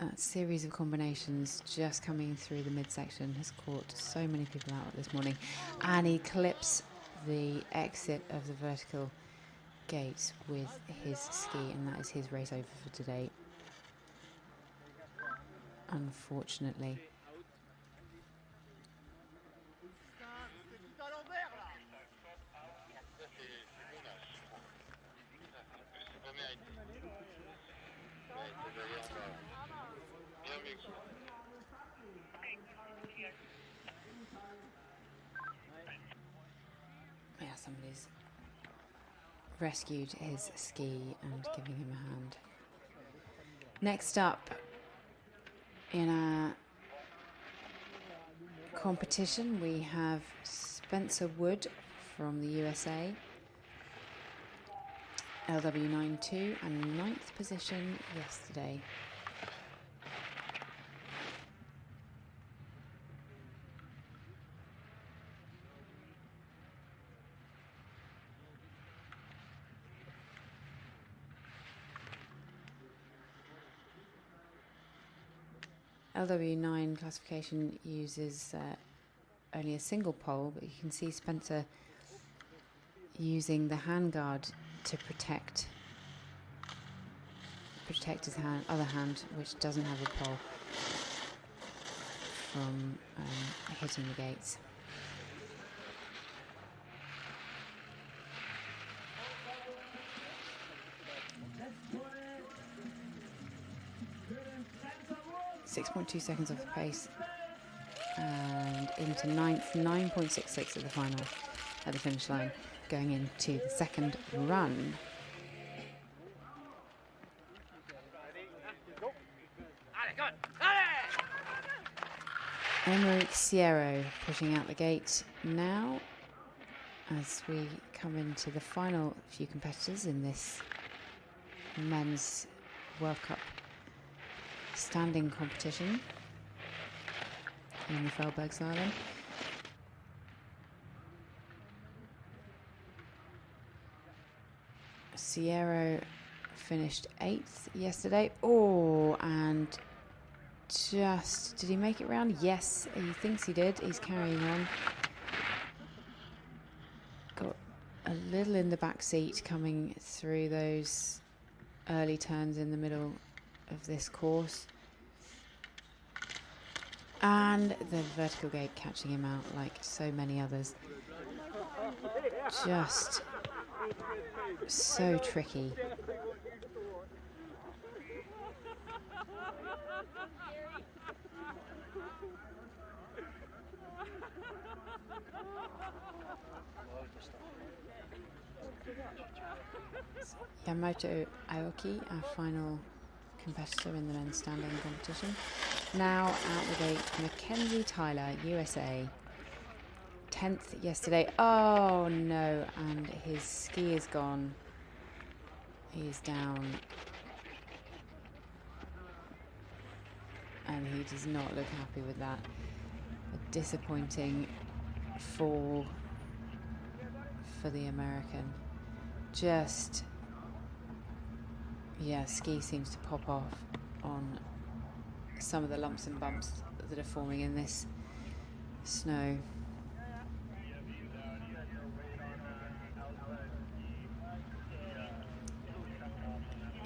That series of combinations just coming through the midsection has caught so many people out this morning. And he clips the exit of the vertical gate with his ski, and that is his race over for today, unfortunately. Yeah, somebody's rescued his ski and giving him a hand. Next up in our competition, we have Spencer Wood from the USA, LW92, and 9th position yesterday. LW9 classification uses only a single pole, but you can see Spencer using the handguard to protect his other hand, which doesn't have a pole, from hitting the gates. .2 seconds off the pace and into 9th, 9.66 at the final, at the finish line, going into the second run. Emerick Sierra pushing out the gate now as we come into the final few competitors in this men's World Cup standing competition in the Feldberg Slalom. Sierra finished 8th yesterday. Oh, and just, did he make it round? Yes, he thinks he did. He's carrying on. Got a little in the back seat coming through those early turns in the middle of this course. And the vertical gate catching him out like so many others. Just so tricky. Yamamoto Aoki, our final competitor in the men's standing competition. Now out the gate, Mackenzie Tyler, USA. 10th yesterday. Oh no, and his ski is gone. He is down. And he does not look happy with that. A disappointing fall for the American. Just, yeah, ski seems to pop off on some of the lumps and bumps that are forming in this snow.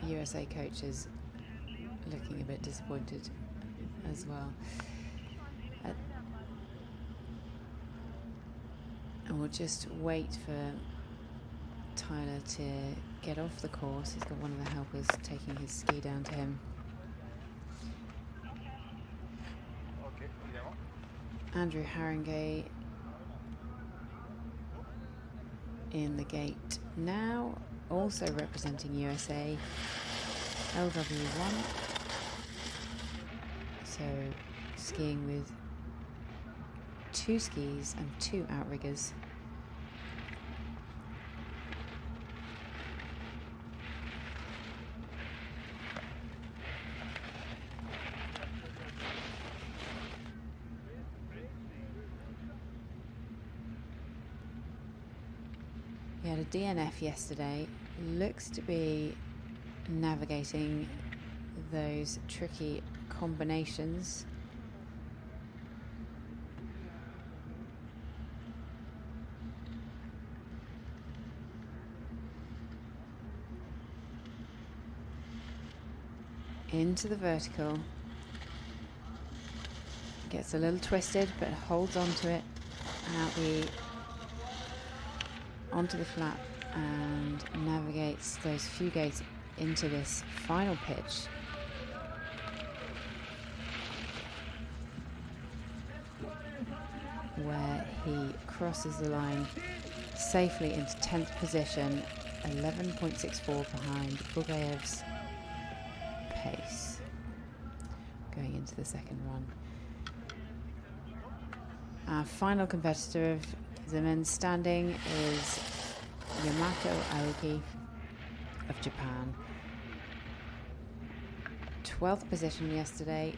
USA coaches looking a bit disappointed as well. And we'll just wait for Tyler to get off the course. He's got one of the helpers taking his ski down to him. Andrew Haringey in the gate now, also representing USA, LW1. So skiing with 2 skis and 2 outriggers. He had a DNF yesterday. Looks to be navigating those tricky combinations. Into the vertical. Gets a little twisted, but holds onto it. And onto the flat and navigates those few gates into this final pitch. Where he crosses the line safely into 10th position, 11.64 behind Bugaev's pace. Going into the second run. Our final competitor of the men's standing is Yamato Aoki of Japan. 12th position yesterday.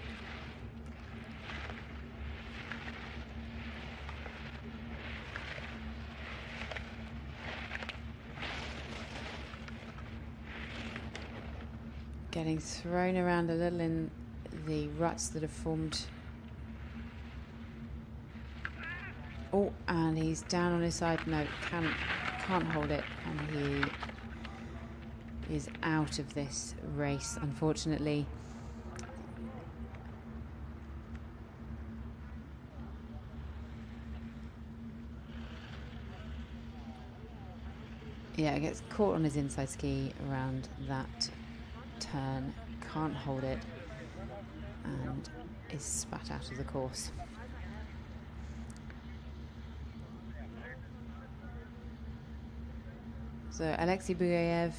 Getting thrown around a little in the ruts that have formed. Oh, and he's down on his side. No, can't hold it, and he is out of this race, unfortunately. Yeah, gets caught on his inside ski around that turn, can't hold it, and is spat out of the course. So Alexei Bugaev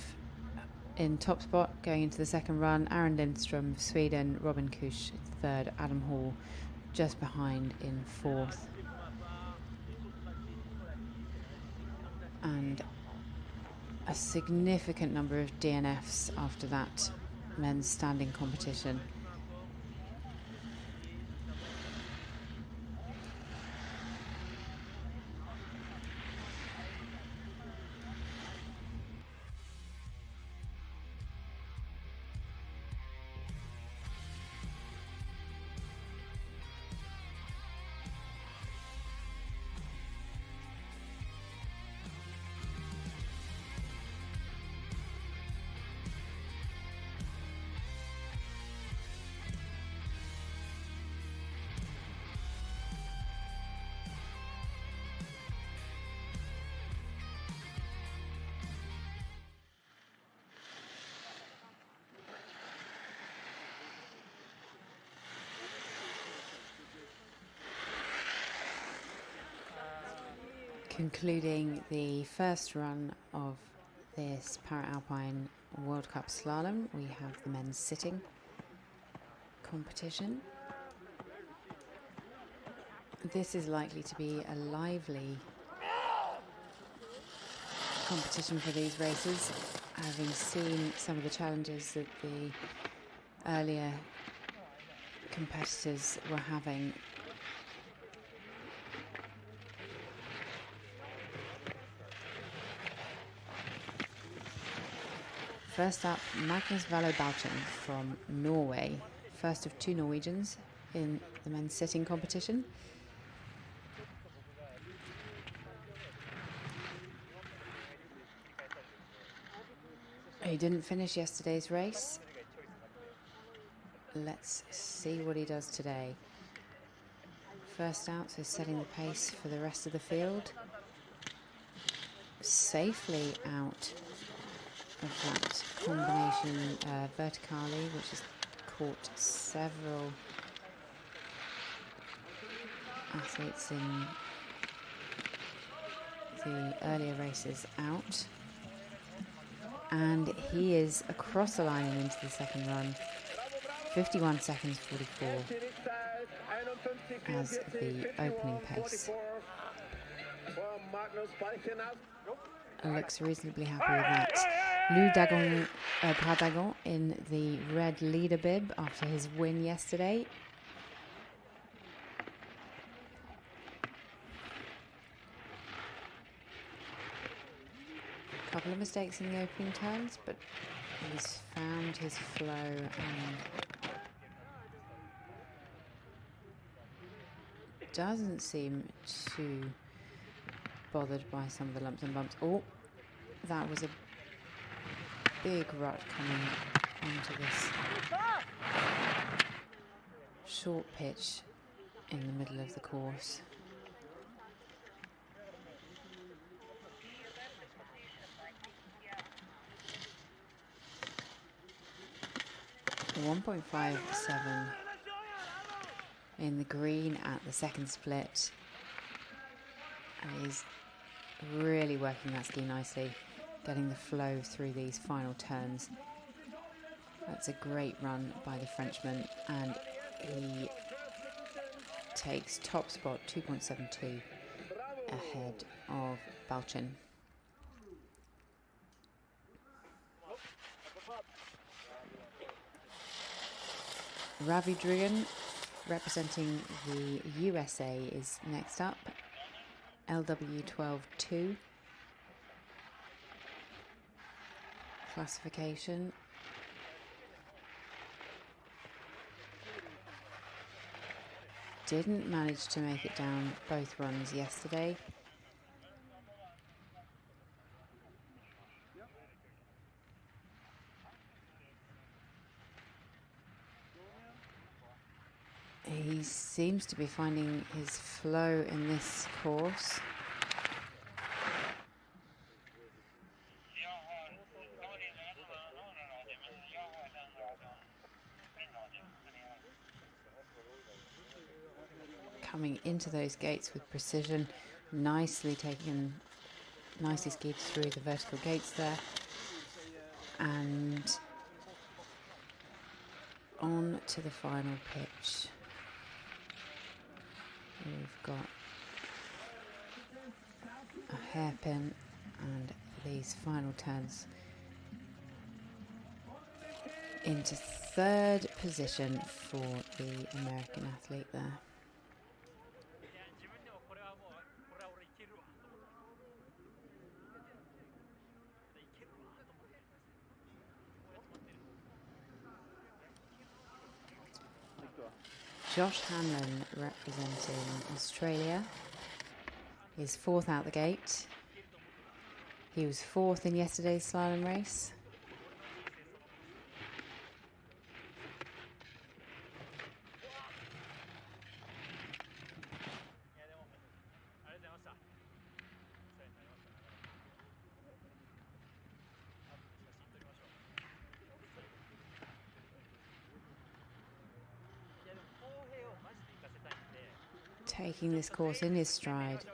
in top spot going into the second run. Aaron Lindstrom, Sweden. Robin Kusch third. Adam Hall just behind in fourth. And a significant number of DNFs after that men's standing competition. Concluding the first run of this Para Alpine World Cup Slalom, we have the men's sitting competition. This is likely to be a lively competition for these races, having seen some of the challenges that the earlier competitors were having. First up, Magnus Valo-Balchen from Norway, first of two Norwegians in the men's sitting competition. He didn't finish yesterday's race. Let's see what he does today. First out, so setting the pace for the rest of the field. Safely out of that combination vertically, which has caught several athletes in the earlier races out. And he is across the line and into the second run. 51 seconds 44 as the opening pace. Looks reasonably happy with that. Lou Pradagon in the red leader bib after his win yesterday. couple of mistakes in the opening turns, but he's found his flow and doesn't seem too bothered by some of the lumps and bumps. Oh, that was a big rut coming onto this short pitch in the middle of the course. .57 in the green at the second split, and he's really working that ski nicely, getting the flow through these final turns. That's a great run by the Frenchman, and he takes top spot, 2.72 ahead of Balchin. Ravi Drigan, representing the USA, is next up. LW 12-2 classification. Didn't manage to make it down both runs yesterday. He seems to be finding his flow in this course. Coming into those gates with precision, nicely skied through the vertical gates there, and on to the final pitch. We've got a hairpin and these final turns into third position for the American athlete there. Josh Hanlon, representing Australia, is fourth out the gate. He was fourth in yesterday's slalom race. Taking this course in his stride,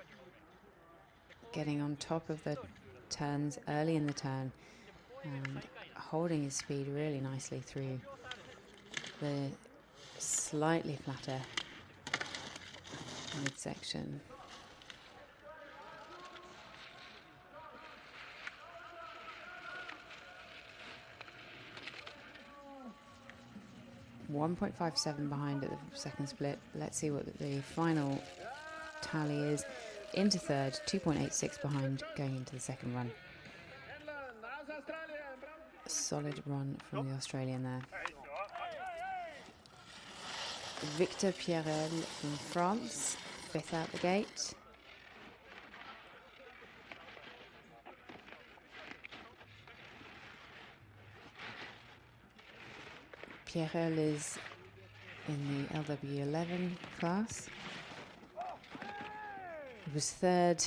getting on top of the turns early in the turn, and holding his speed really nicely through the slightly flatter midsection. .57 behind at the second split. Let's see what the final tally is. Into third, 2.86 behind going into the second run. A solid run from the Australian there. Victor Pierrel from France, fifth out the gate. Pierrel is in the LW11 class. He was third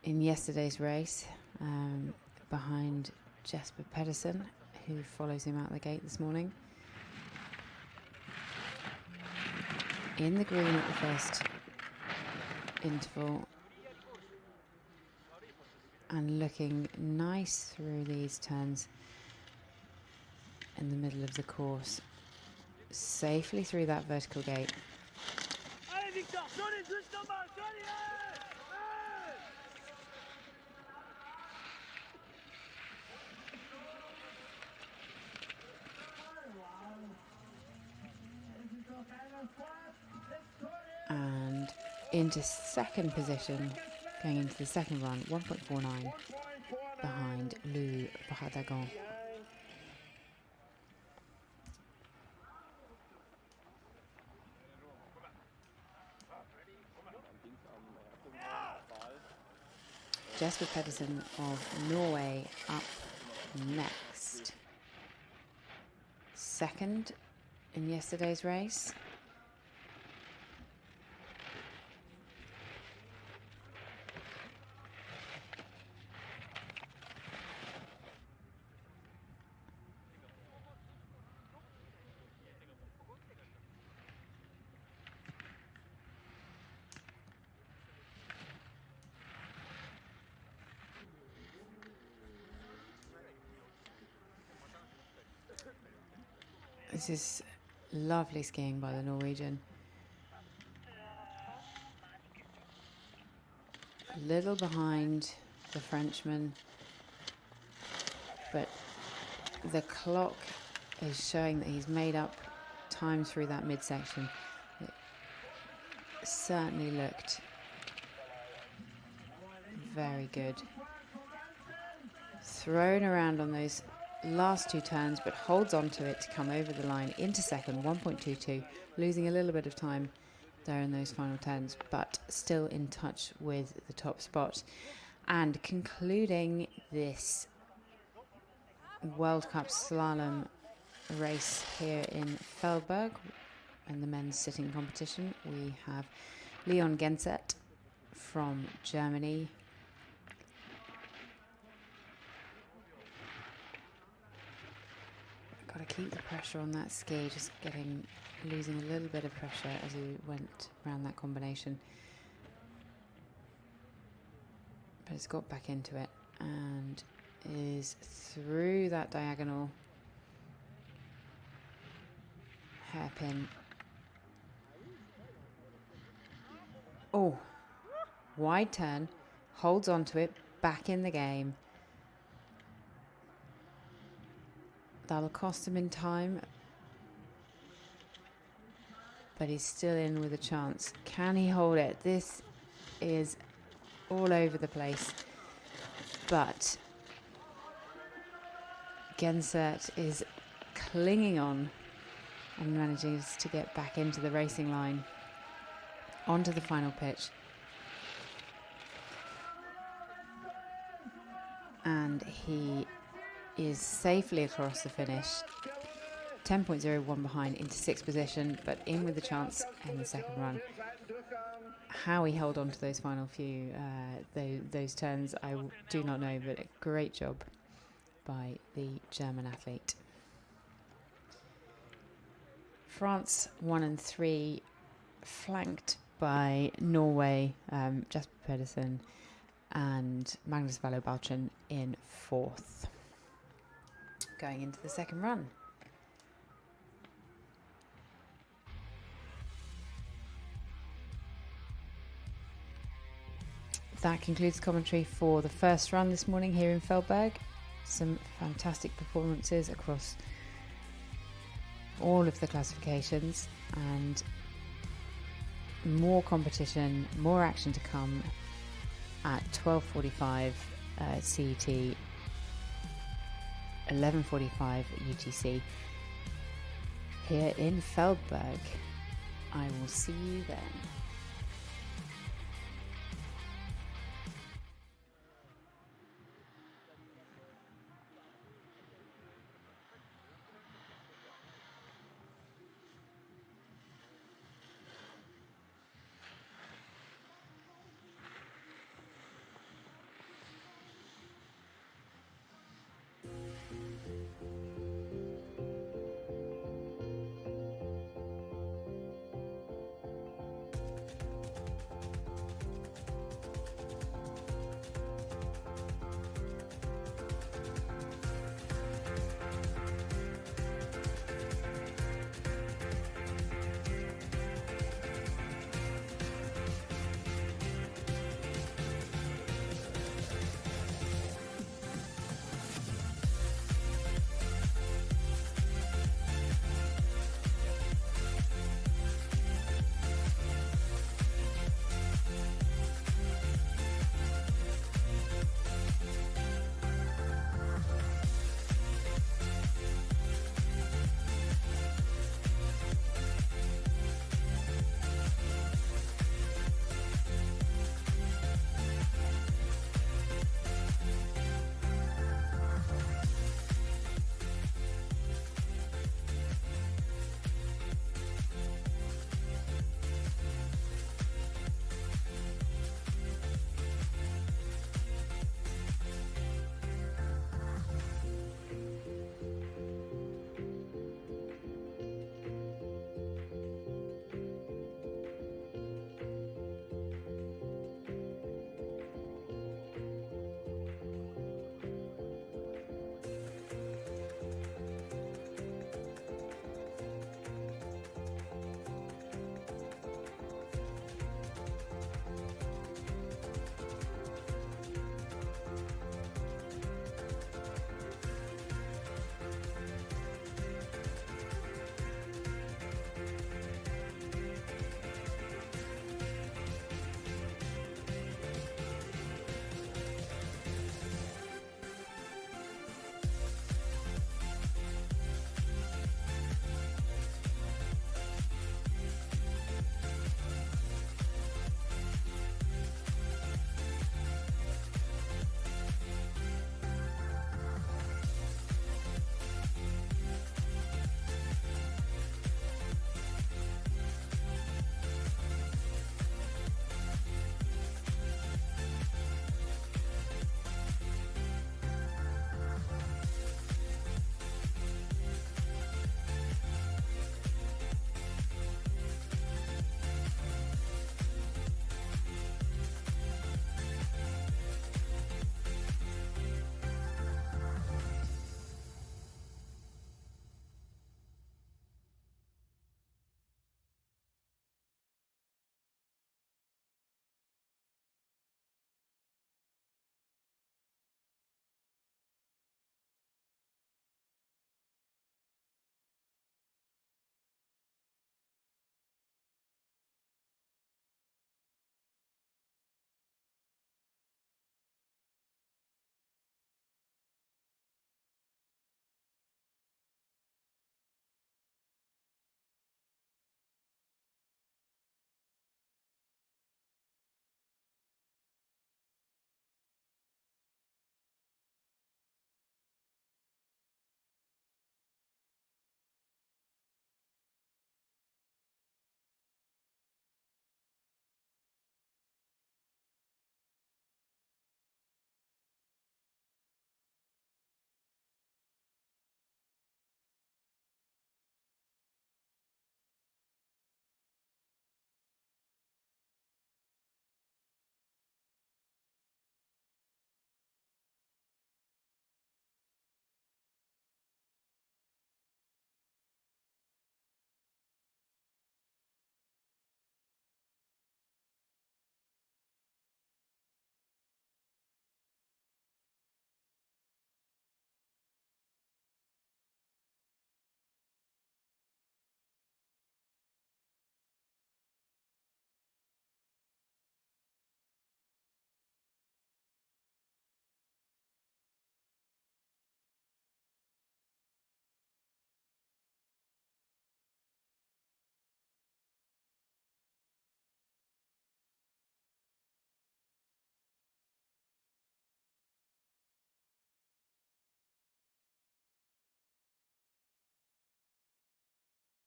in yesterday's race, behind Jesper Pedersen, who follows him out the gate this morning. In the green at the first interval, and looking nice through these turns in the middle of the course, safely through that vertical gate. And into second position Going into the second run, 1.49 behind Lou Bradagon. Jesper Pedersen of Norway up next. Second in yesterday's race. This is lovely skiing by the Norwegian. A little behind the Frenchman, but the clock is showing that he's made up time through that midsection. It certainly looked very good. Thrown around on those last two turns, but holds on to it to come over the line into second, 1.22, losing a little bit of time there in those final turns, but still in touch with the top spot. And concluding this World Cup slalom race here in Feldberg in the men's sitting competition, we have Leon Gensert from Germany. Got to keep the pressure on that ski, just losing a little bit of pressure as he went around that combination. But it's got back into it and is through that diagonal hairpin. Oh, wide turn, holds on to it, back in the game. That'll cost him in time, but he's still in with a chance. Can he hold it? This is all over the place, but Gensert is clinging on and manages to get back into the racing line, onto the final pitch. And he is safely across the finish, 10.01 behind into sixth position, but in with a chance in the second run. How he held on to those final few those turns, I do not know, but a great job by the German athlete. France 1 and 3, flanked by Norway, Jesper Pedersen and Magnus Valø in fourth. Going into the second run. That concludes commentary for the first run this morning here in Feldberg. Some fantastic performances across all of the classifications and more competition, more action to come at 12:45 CET, 11:45 UTC here in Feldberg. I will see you then.